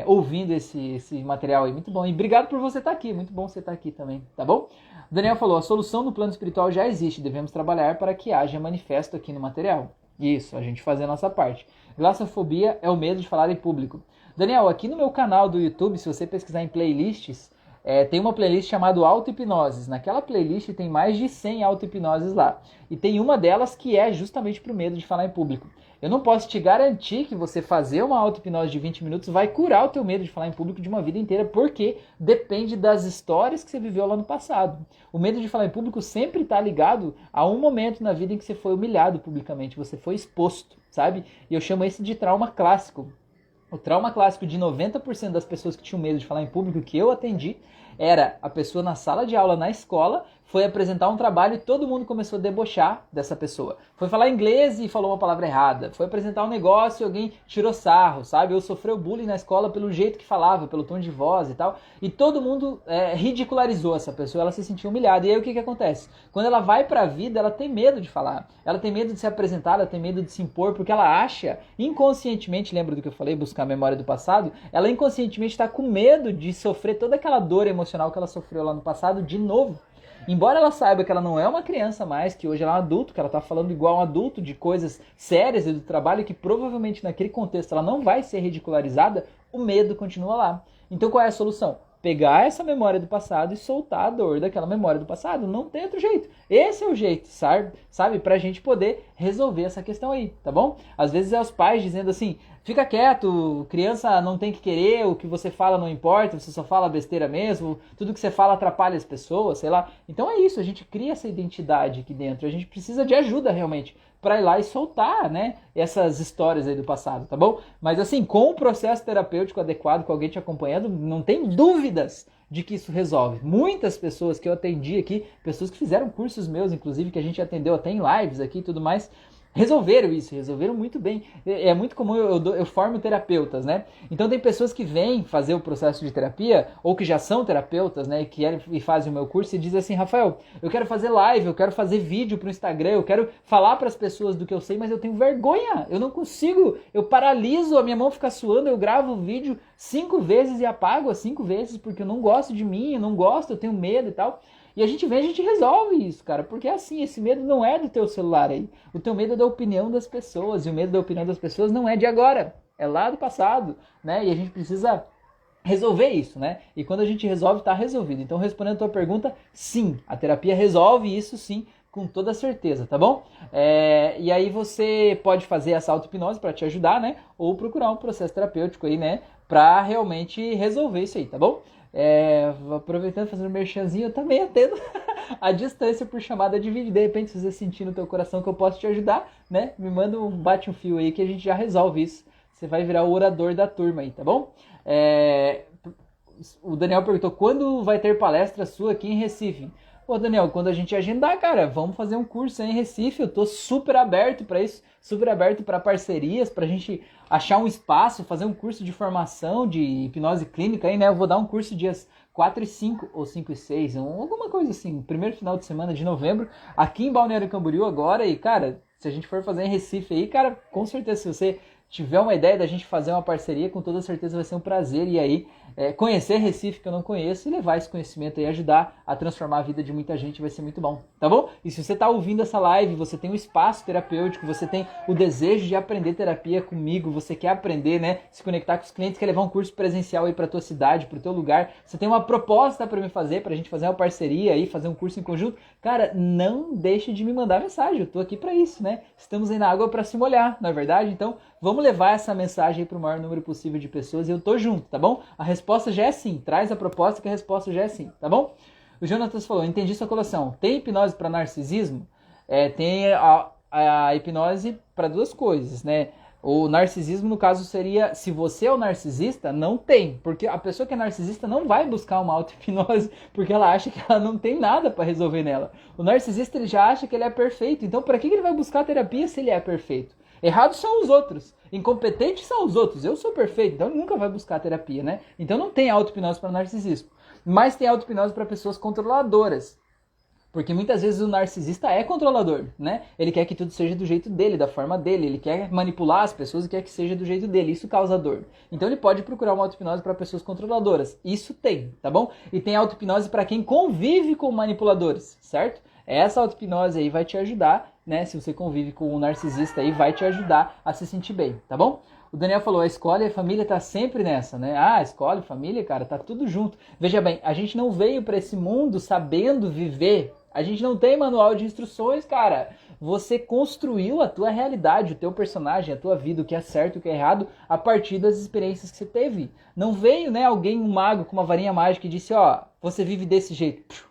Ouvindo esse material aí. Muito bom. E obrigado por você estar aqui. Muito bom você estar aqui também, tá bom? O Daniel falou, a solução no plano espiritual já existe. Devemos trabalhar para que haja manifesto aqui no material. Isso, a gente fazer a nossa parte. Glassofobia é o medo de falar em público. Daniel, aqui no meu canal do YouTube, se você pesquisar em playlists, tem uma playlist chamada Auto-Hipnoses. Naquela playlist tem mais de 100 auto-hipnoses lá. E tem uma delas que é justamente pro medo de falar em público. Eu não posso te garantir que você fazer uma auto-hipnose de 20 minutos vai curar o teu medo de falar em público de uma vida inteira, porque depende das histórias que você viveu lá no passado. O medo de falar em público sempre está ligado a um momento na vida em que você foi humilhado publicamente, você foi exposto, sabe? E eu chamo esse de trauma clássico. O trauma clássico de 90% das pessoas que tinham medo de falar em público que eu atendi era a pessoa na sala de aula, na escola, foi apresentar um trabalho e todo mundo começou a debochar dessa pessoa. Foi falar inglês e falou uma palavra errada. Foi apresentar um negócio e alguém tirou sarro, sabe? Ou sofreu bullying na escola pelo jeito que falava, pelo tom de voz e tal. E todo mundo ridicularizou essa pessoa, ela se sentiu humilhada. E aí o que acontece? Quando ela vai pra vida, ela tem medo de falar. Ela tem medo de se apresentar, ela tem medo de se impor, porque ela acha, inconscientemente, lembra do que eu falei, buscar a memória do passado? Ela inconscientemente está com medo de sofrer toda aquela dor emocional que ela sofreu lá no passado de novo. Embora ela saiba que ela não é uma criança mais, que hoje ela é um adulto, que ela está falando igual um adulto de coisas sérias e do trabalho, que provavelmente naquele contexto ela não vai ser ridicularizada, o medo continua lá. Então qual é a solução? Pegar essa memória do passado e soltar a dor daquela memória do passado. Não tem outro jeito. Esse é o jeito, sabe? Pra gente poder resolver essa questão aí, tá bom? Às vezes é os pais dizendo assim, fica quieto, criança não tem que querer, o que você fala não importa, você só fala besteira mesmo, tudo que você fala atrapalha as pessoas, sei lá. Então é isso, a gente cria essa identidade aqui dentro, a gente precisa de ajuda realmente para ir lá e soltar, né, essas histórias aí do passado, tá bom? Mas assim, com o processo terapêutico adequado, com alguém te acompanhando, não tem dúvidas de que isso resolve. Muitas pessoas que eu atendi aqui, pessoas que fizeram cursos meus, inclusive, que a gente atendeu até em lives aqui e tudo mais, resolveram isso, resolveram muito bem. É muito comum, eu formo terapeutas, né? Então tem pessoas que vêm fazer o processo de terapia, ou que já são terapeutas, né? E fazem o meu curso e dizem assim, Rafael, eu quero fazer live, eu quero fazer vídeo pro Instagram, eu quero falar para as pessoas do que eu sei, mas eu tenho vergonha, eu não consigo, eu paraliso, a minha mão fica suando, eu gravo o vídeo 5 vezes e apago as 5 vezes, porque eu não gosto de mim, eu não gosto, eu tenho medo e tal. E a gente vem, a gente resolve isso, cara, porque assim, esse medo não é do teu celular aí, o teu medo é da opinião das pessoas, e o medo da opinião das pessoas não é de agora, é lá do passado, né, e a gente precisa resolver isso, né? E quando a gente resolve, tá resolvido. Então, respondendo a tua pergunta, sim, a terapia resolve isso sim, com toda certeza, tá bom? E aí você pode fazer essa auto-hipnose para te ajudar, né? Ou procurar um processo terapêutico aí, né? Pra realmente resolver isso aí, tá bom? Aproveitando, fazendo um merchanzinho, eu também atendo a distância por chamada de vídeo. De repente, se você sentir no teu coração que eu posso te ajudar, né? Me manda bate um fio aí que a gente já resolve isso. Você vai virar o orador da turma aí, tá bom? O Daniel perguntou, quando vai ter palestra sua aqui em Recife? Pô, Daniel, quando a gente agendar, cara, vamos fazer um curso aí em Recife. Eu tô super aberto para isso, super aberto para parcerias, pra gente achar um espaço, fazer um curso de formação de hipnose clínica aí, né? Eu vou dar um curso dias 4 e 5, ou 5 e 6, alguma coisa assim, primeiro final de semana de novembro, aqui em Balneário Camboriú agora. E, cara, se a gente for fazer em Recife aí, cara, com certeza, se você tiver uma ideia da gente fazer uma parceria, com toda certeza vai ser um prazer. E aí, conhecer Recife que eu não conheço e levar esse conhecimento aí, ajudar a transformar a vida de muita gente, vai ser muito bom, tá bom? E se você tá ouvindo essa live, você tem um espaço terapêutico, você tem o desejo de aprender terapia comigo, você quer aprender, né, se conectar com os clientes, quer levar um curso presencial aí pra tua cidade, pro teu lugar, você tem uma proposta pra me fazer, pra gente fazer uma parceria aí, fazer um curso em conjunto, cara, não deixe de me mandar mensagem, eu tô aqui pra isso, né? Estamos aí na água pra se molhar, não é verdade? Então, vamos levar essa mensagem aí pro maior número possível de pessoas e eu tô junto, tá bom? A resposta já é sim, traz a proposta que a resposta já é sim, tá bom? O Jonatas falou, entendi sua colocação. Tem hipnose para narcisismo? Tem a hipnose para duas coisas, né? O narcisismo, no caso, seria, se você é o narcisista, não tem. Porque a pessoa que é narcisista não vai buscar uma auto-hipnose, porque ela acha que ela não tem nada para resolver nela. O narcisista, ele já acha que ele é perfeito. Então, para que ele vai buscar terapia se ele é perfeito? Errados são os outros, incompetentes são os outros. Eu sou perfeito, então ele nunca vai buscar terapia, né? Então não tem auto-hipnose para narcisismo. Mas tem auto-hipnose para pessoas controladoras. Porque muitas vezes o narcisista é controlador, né? Ele quer que tudo seja do jeito dele, da forma dele. Ele quer manipular as pessoas e quer que seja do jeito dele. Isso causa dor. Então ele pode procurar uma auto-hipnose para pessoas controladoras. Isso tem, tá bom? E tem auto-hipnose para quem convive com manipuladores, certo? Essa auto-hipnose aí vai te ajudar, né? Se você convive com um narcisista aí, vai te ajudar a se sentir bem, tá bom? O Daniel falou, a escola e a família tá sempre nessa, né? A escola e a família, cara, tá tudo junto. Veja bem, a gente não veio para esse mundo sabendo viver. A gente não tem manual de instruções, cara. Você construiu a tua realidade, o teu personagem, a tua vida, o que é certo e o que é errado, a partir das experiências que você teve. Não veio, né, alguém, um mago com uma varinha mágica e disse, ó, você vive desse jeito.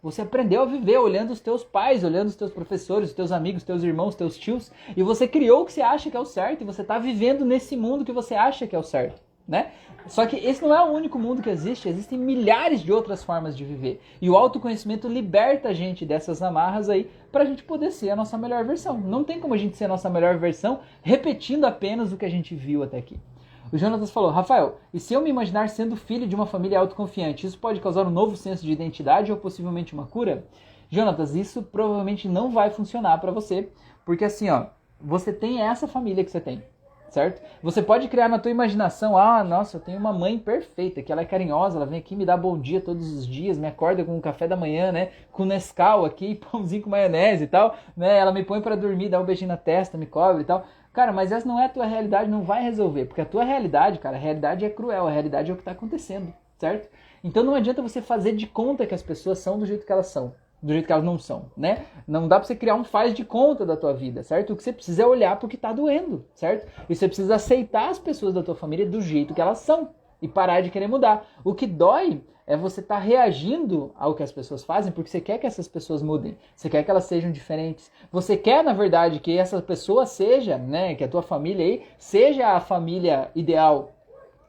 Você aprendeu a viver olhando os teus pais, olhando os teus professores, os teus amigos, os teus irmãos, os teus tios, e você criou o que você acha que é o certo, e você está vivendo nesse mundo que você acha que é o certo, né? Só que esse não é o único mundo que existe, existem milhares de outras formas de viver. E o autoconhecimento liberta a gente dessas amarras aí, pra gente poder ser a nossa melhor versão. Não tem como a gente ser a nossa melhor versão repetindo apenas o que a gente viu até aqui. O Jonatas falou, Rafael, e se eu me imaginar sendo filho de uma família autoconfiante, isso pode causar um novo senso de identidade ou possivelmente uma cura? Jonatas, isso provavelmente não vai funcionar pra você, porque assim, ó, você tem essa família que você tem, certo? Você pode criar na tua imaginação, nossa, eu tenho uma mãe perfeita, que ela é carinhosa, ela vem aqui me dá bom dia todos os dias, me acorda com um café da manhã, né, com Nescau aqui, pãozinho com maionese e tal, né, ela me põe pra dormir, dá um beijinho na testa, me cobre e tal. Cara, mas essa não é a tua realidade, não vai resolver. Porque a tua realidade, cara, a realidade é cruel, a realidade é o que está acontecendo, certo? Então não adianta você fazer de conta que as pessoas são do jeito que elas são, do jeito que elas não são, né? Não dá pra você criar um faz de conta da tua vida, certo? O que você precisa é olhar pro que tá doendo, certo? E você precisa aceitar as pessoas da tua família do jeito que elas são e parar de querer mudar. O que dói é você estar reagindo ao que as pessoas fazem porque você quer que essas pessoas mudem. Você quer que elas sejam diferentes. Você quer, na verdade, que essa pessoa seja, né, que a tua família aí seja a família ideal,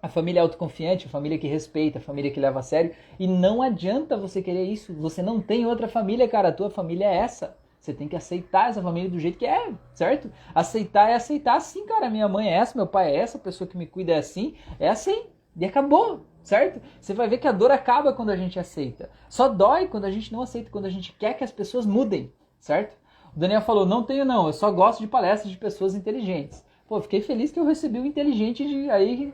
a família autoconfiante, a família que respeita, a família que leva a sério. E não adianta você querer isso. Você não tem outra família, cara. A tua família é essa. Você tem que aceitar essa família do jeito que é, certo? Aceitar é aceitar assim, cara. Minha mãe é essa, meu pai é essa, a pessoa que me cuida é assim. É assim. E acabou. Certo? Você vai ver que a dor acaba quando a gente aceita. Só dói quando a gente não aceita, quando a gente quer que as pessoas mudem, certo? O Daniel falou, não tenho não, eu só gosto de palestras de pessoas inteligentes. Pô, fiquei feliz que eu recebi o inteligente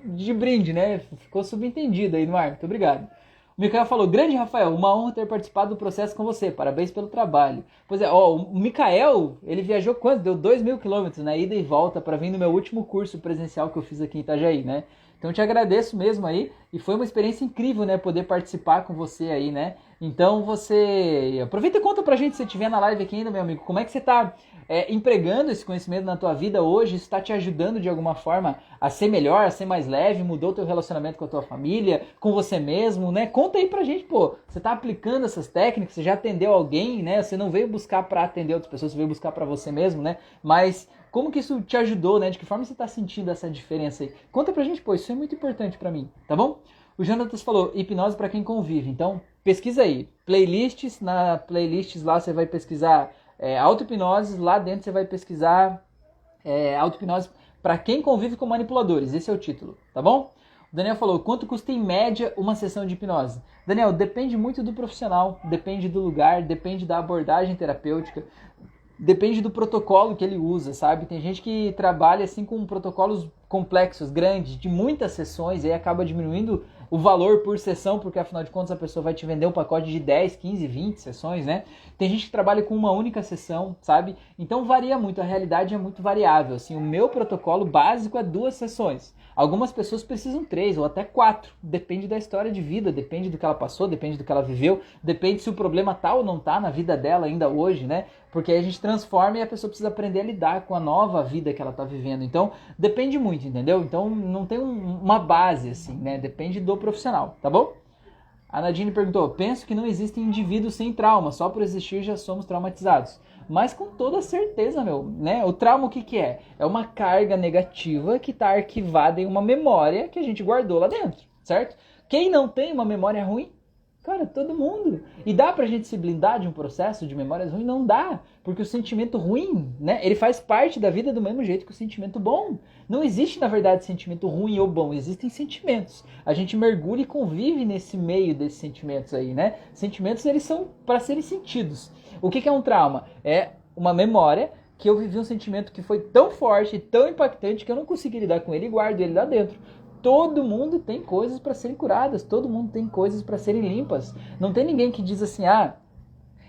de brinde, né? Ficou subentendido aí no ar, muito obrigado. O Mikael falou, grande Rafael, uma honra ter participado do processo com você, parabéns pelo trabalho. Pois é, ó, o Mikael, ele viajou quanto? Deu 2.000 quilômetros na ida e volta para vir no meu último curso presencial que eu fiz aqui em Itajaí, né? Então eu te agradeço mesmo aí, e foi uma experiência incrível, né, poder participar com você aí, né? Então você aproveita e conta pra gente, se você estiver na live aqui ainda, meu amigo, como é que você tá empregando esse conhecimento na tua vida hoje, isso está te ajudando de alguma forma a ser melhor, a ser mais leve, mudou teu relacionamento com a tua família, com você mesmo, né? Conta aí pra gente, pô, você tá aplicando essas técnicas, você já atendeu alguém, né? Você não veio buscar para atender outras pessoas, você veio buscar para você mesmo, né? Mas como que isso te ajudou, né? De que forma você tá sentindo essa diferença aí? Conta pra gente, pô, isso é muito importante pra mim, tá bom? O Jonatas falou, hipnose para quem convive, então pesquisa aí, playlists, na playlists lá você vai pesquisar auto-hipnose, lá dentro você vai pesquisar auto-hipnose para quem convive com manipuladores, esse é o título, tá bom? O Daniel falou, quanto custa em média uma sessão de hipnose? Daniel, depende muito do profissional, depende do lugar, depende da abordagem terapêutica, depende do protocolo que ele usa, sabe? Tem gente que trabalha assim com protocolos complexos, grandes, de muitas sessões, e aí acaba diminuindo o valor por sessão, porque afinal de contas a pessoa vai te vender um pacote de 10, 15, 20 sessões, né? Tem gente que trabalha com uma única sessão, sabe? Então varia muito, a realidade é muito variável. Assim, o meu protocolo básico é 2 sessões. Algumas pessoas precisam 3 ou até 4. Depende da história de vida, depende do que ela passou, depende do que ela viveu, depende se o problema tá ou não tá na vida dela ainda hoje, né? Porque aí a gente transforma e a pessoa precisa aprender a lidar com a nova vida que ela tá vivendo. Então, depende muito, entendeu? Então, não tem uma base, assim, né? Depende do profissional, tá bom? A Nadine perguntou, penso que não existem indivíduos sem trauma, só por existir já somos traumatizados. Mas com toda certeza, meu, né? O trauma o que é? É uma carga negativa que está arquivada em uma memória que a gente guardou lá dentro, certo? Quem não tem uma memória ruim? Cara, todo mundo. E dá pra gente se blindar de um processo de memórias ruins? Não dá. Porque o sentimento ruim, né? Ele faz parte da vida do mesmo jeito que o sentimento bom. Não existe, na verdade, sentimento ruim ou bom. Existem sentimentos. A gente mergulha e convive nesse meio desses sentimentos aí, né? Sentimentos, eles são para serem sentidos. O que é um trauma? É uma memória que eu vivi um sentimento que foi tão forte, tão impactante, que eu não consegui lidar com ele e guardo ele lá dentro. Todo mundo tem coisas para serem curadas, todo mundo tem coisas para serem limpas. Não tem ninguém que diz assim,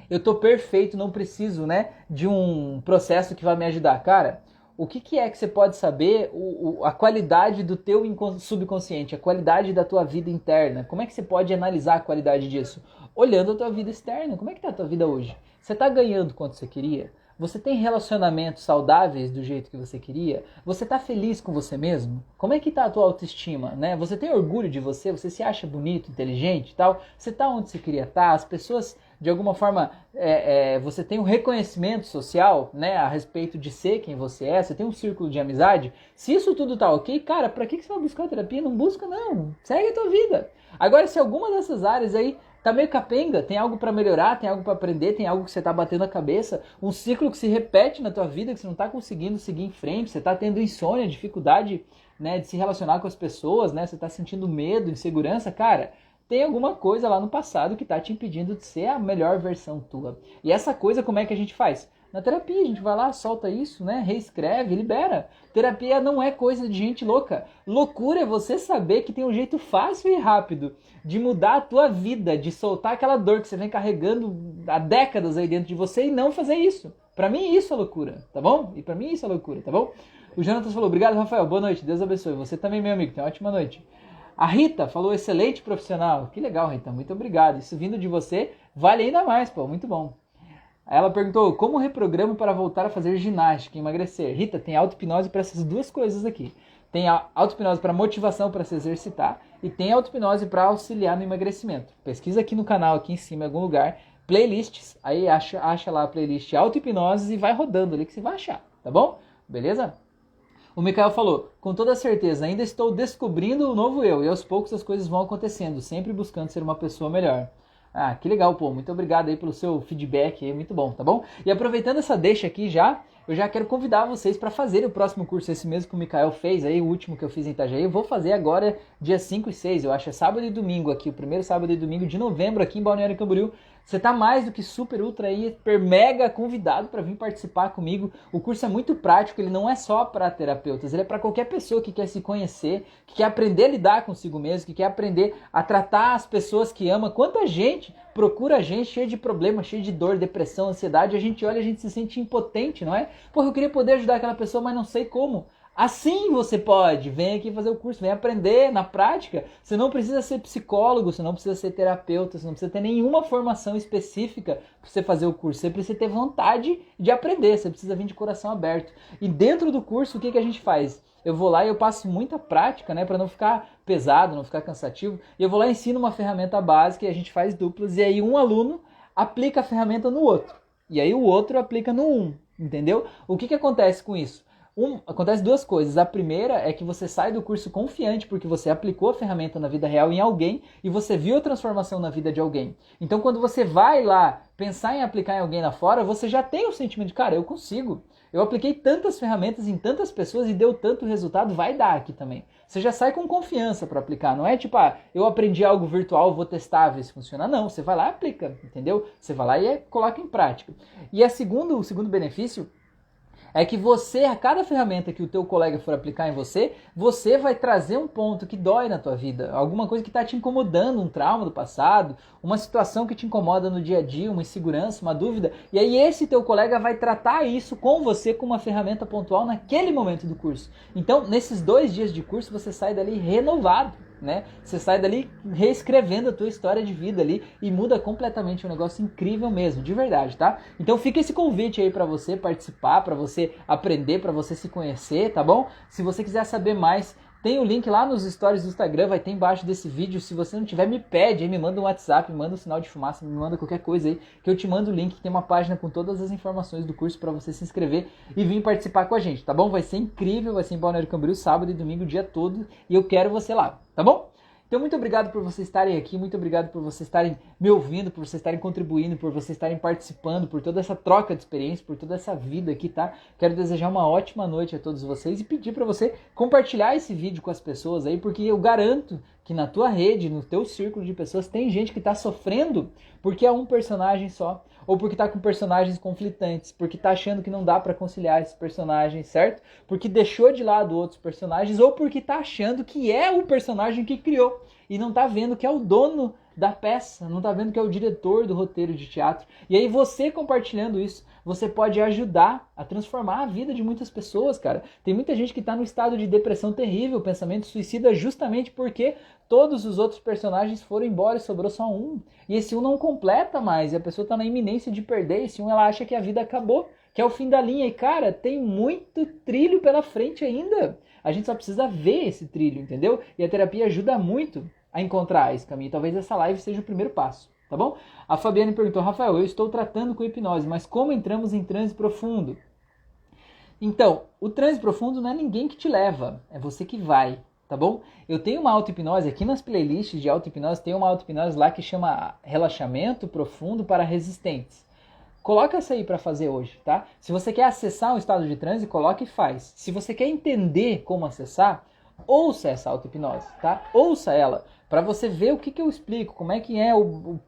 eu tô perfeito, não preciso, né, de um processo que vai me ajudar. Cara, o que é que você pode saber a qualidade do teu subconsciente, a qualidade da tua vida interna? Como é que você pode analisar a qualidade disso? Olhando a tua vida externa, como é que tá a tua vida hoje? Você tá ganhando quanto você queria? Você tem relacionamentos saudáveis do jeito que você queria? Você tá feliz com você mesmo? Como é que tá a tua autoestima, né? Você tem orgulho de você? Você se acha bonito, inteligente e tal? Você tá onde você queria estar? As pessoas, de alguma forma, você tem um reconhecimento social, né? A respeito de ser quem você é? Você tem um círculo de amizade? Se isso tudo tá ok, cara, pra que você vai buscar terapia? Não busca, não. Segue a tua vida. Agora, se alguma dessas áreas aí tá meio capenga, tem algo para melhorar, tem algo para aprender, tem algo que você tá batendo a cabeça, um ciclo que se repete na tua vida, que você não tá conseguindo seguir em frente, você tá tendo insônia, dificuldade, né, de se relacionar com as pessoas, né, você tá sentindo medo, insegurança, cara, tem alguma coisa lá no passado que tá te impedindo de ser a melhor versão tua. E essa coisa, como é que a gente faz? Na terapia, a gente vai lá, solta isso, né? Reescreve, libera. Terapia não é coisa de gente louca. Loucura é você saber que tem um jeito fácil e rápido de mudar a tua vida, de soltar aquela dor que você vem carregando há décadas aí dentro de você e não fazer isso. Pra mim isso é loucura, tá bom? E pra mim isso é loucura, tá bom? O Jonatas falou, obrigado, Rafael, boa noite, Deus abençoe. Você também, meu amigo, tenha uma ótima noite. A Rita falou, excelente profissional. Que legal, Rita, muito obrigado. Isso vindo de você vale ainda mais, pô, muito bom. Ela perguntou, como reprogramo para voltar a fazer ginástica e emagrecer? Rita, tem auto-hipnose para essas duas coisas aqui. Tem auto-hipnose para motivação, para se exercitar, e tem auto-hipnose para auxiliar no emagrecimento. Pesquisa aqui no canal, aqui em cima, em algum lugar, playlists, aí acha lá a playlist auto-hipnose e vai rodando ali que você vai achar, tá bom? Beleza? O Mikael falou, com toda certeza, ainda estou descobrindo o novo eu, e aos poucos as coisas vão acontecendo, sempre buscando ser uma pessoa melhor. Ah, que legal, pô. Muito obrigado aí pelo seu feedback aí, muito bom, tá bom? E aproveitando essa deixa aqui eu já quero convidar vocês para fazer o próximo curso, esse mesmo que o Mikael fez aí, o último que eu fiz em Itajaí. Eu vou fazer agora dia 5 e 6, eu acho, é sábado e domingo aqui, o primeiro sábado e domingo de novembro aqui em Balneário Camboriú. Você tá mais do que super, ultra, hiper, mega convidado para vir participar comigo. O curso é muito prático, ele não é só para terapeutas, ele é para qualquer pessoa que quer se conhecer, que quer aprender a lidar consigo mesmo, que quer aprender a tratar as pessoas que ama. Quanta gente procura a gente cheio de problemas, cheio de dor, depressão, ansiedade, a gente olha, a gente se sente impotente, não é? Porra, eu queria poder ajudar aquela pessoa, mas não sei como. Assim você pode, vem aqui fazer o curso, vem aprender na prática. Você não precisa ser psicólogo, você não precisa ser terapeuta, você não precisa ter nenhuma formação específica para você fazer o curso. Você precisa ter vontade de aprender, você precisa vir de coração aberto. E dentro do curso, o que a gente faz? Eu vou lá e eu passo muita prática, né, para não ficar pesado, não ficar cansativo. E eu vou lá e ensino uma ferramenta básica e a gente faz duplas. E aí um aluno aplica a ferramenta no outro. E aí o outro aplica no um, entendeu? O que acontece com isso? Acontece duas coisas. A primeira é que você sai do curso confiante porque você aplicou a ferramenta na vida real em alguém e você viu a transformação na vida de alguém. Então quando você vai lá pensar em aplicar em alguém lá fora, você já tem o sentimento de, cara, eu consigo. Eu apliquei tantas ferramentas em tantas pessoas e deu tanto resultado, vai dar aqui também. Você já sai com confiança para aplicar. Não é tipo, eu aprendi algo virtual, vou testar, ver se funciona. Não, você vai lá e aplica, entendeu? Você vai lá e coloca em prática. E o segundo benefício é que você, a cada ferramenta que o teu colega for aplicar em você, você vai trazer um ponto que dói na tua vida, alguma coisa que está te incomodando, um trauma do passado, uma situação que te incomoda no dia a dia, uma insegurança, uma dúvida, e aí esse teu colega vai tratar isso com você com uma ferramenta pontual naquele momento do curso. Então, nesses 2 dias de curso, você sai dali renovado. Né? Você sai dali reescrevendo a tua história de vida ali e muda completamente, um negócio incrível mesmo, de verdade, tá? Então fica esse convite aí pra você participar, pra você aprender, pra você se conhecer, tá bom? Se você quiser saber mais, tem o link lá nos stories do Instagram, vai ter embaixo desse vídeo. Se você não tiver, me pede aí, me manda um WhatsApp, me manda um sinal de fumaça, me manda qualquer coisa aí, que eu te mando o link, tem uma página com todas as informações do curso para você se inscrever e vir participar com a gente, tá bom? Vai ser incrível, vai ser em Balneário Camboriú, sábado e domingo, o dia todo, e eu quero você lá, tá bom? Então, muito obrigado por vocês estarem aqui, muito obrigado por vocês estarem me ouvindo, por vocês estarem contribuindo, por vocês estarem participando, por toda essa troca de experiência, por toda essa vida aqui, tá? Quero desejar uma ótima noite a todos vocês e pedir para você compartilhar esse vídeo com as pessoas aí, porque eu garanto que na tua rede, no teu círculo de pessoas, tem gente que tá sofrendo porque é um personagem só, ou porque tá com personagens conflitantes, porque tá achando que não dá pra conciliar esses personagens, certo? Porque deixou de lado outros personagens, ou porque tá achando que é o personagem que criou e não tá vendo que é o dono da peça, não tá vendo que é o diretor do roteiro de teatro. E aí você compartilhando isso, você pode ajudar a transformar a vida de muitas pessoas, cara. Tem muita gente que tá no estado de depressão terrível, pensamento suicida, justamente porque todos os outros personagens foram embora e sobrou só um. E esse um não completa mais, e a pessoa tá na iminência de perder. Esse um, ela acha que a vida acabou, que é o fim da linha. E cara, tem muito trilho pela frente ainda. A gente só precisa ver esse trilho, entendeu? E a terapia ajuda muito a encontrar esse caminho. Talvez essa live seja o primeiro passo, tá bom? A Fabiane perguntou, Rafael, eu estou tratando com hipnose, mas como entramos em transe profundo? Então, o transe profundo não é ninguém que te leva, é você que vai, tá bom? Eu tenho uma auto-hipnose, aqui nas playlists de auto-hipnose, tem uma auto-hipnose lá que chama Relaxamento Profundo para Resistentes. Coloca essa aí para fazer hoje, tá? Se você quer acessar um estado de transe, coloca e faz. Se você quer entender como acessar, ouça essa auto-hipnose, tá? Ouça ela, para você ver o que eu explico, como é que é o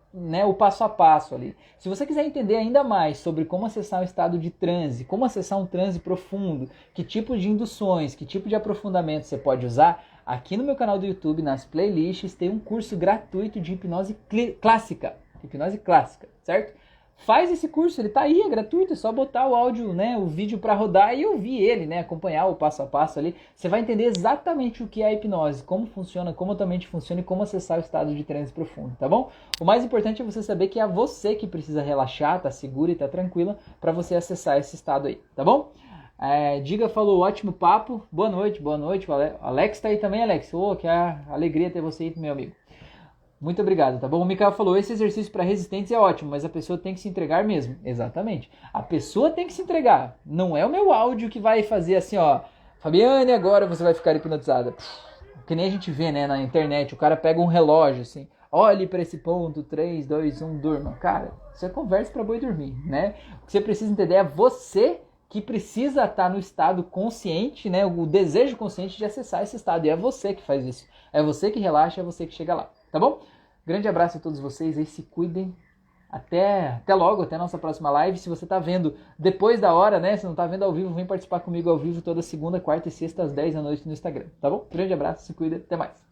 passo a passo ali. Se você quiser entender ainda mais sobre como acessar um estado de transe, como acessar um transe profundo, que tipo de induções, que tipo de aprofundamento você pode usar, aqui no meu canal do YouTube, nas playlists, tem um curso gratuito de hipnose clássica, certo? Faz esse curso, ele tá aí, é gratuito, é só botar o áudio, né, o vídeo para rodar e ouvir ele, né, acompanhar o passo a passo ali. Você vai entender exatamente o que é a hipnose, como funciona, como a tua mente funciona e como acessar o estado de transe profundo, tá bom? O mais importante é você saber que é você que precisa relaxar, tá segura e tá tranquila para você acessar esse estado aí, tá bom? Diga falou, ótimo papo, boa noite, o Alex tá aí também, Alex, que alegria ter você aí, meu amigo. Muito obrigado, tá bom? O Mikael falou, esse exercício para resistentes é ótimo, mas a pessoa tem que se entregar mesmo. Exatamente. A pessoa tem que se entregar. Não é o meu áudio que vai fazer assim, ó, Fabiane, agora você vai ficar hipnotizada. Que nem a gente vê, né, na internet, o cara pega um relógio assim, olhe para esse ponto, 3, 2, 1, durma. Cara, isso é conversa para boi dormir, né? O que você precisa entender é você que precisa estar no estado consciente, né, o desejo consciente de acessar esse estado. E é você que faz isso. É você que relaxa, é você que chega lá. Tá bom? Grande abraço a todos vocês aí, se cuidem. Até logo, até a nossa próxima live. Se você tá vendo depois da hora, né? Se não tá vendo ao vivo, vem participar comigo ao vivo toda segunda, quarta e sexta às 10 da noite no Instagram, tá bom? Grande abraço, se cuida, até mais.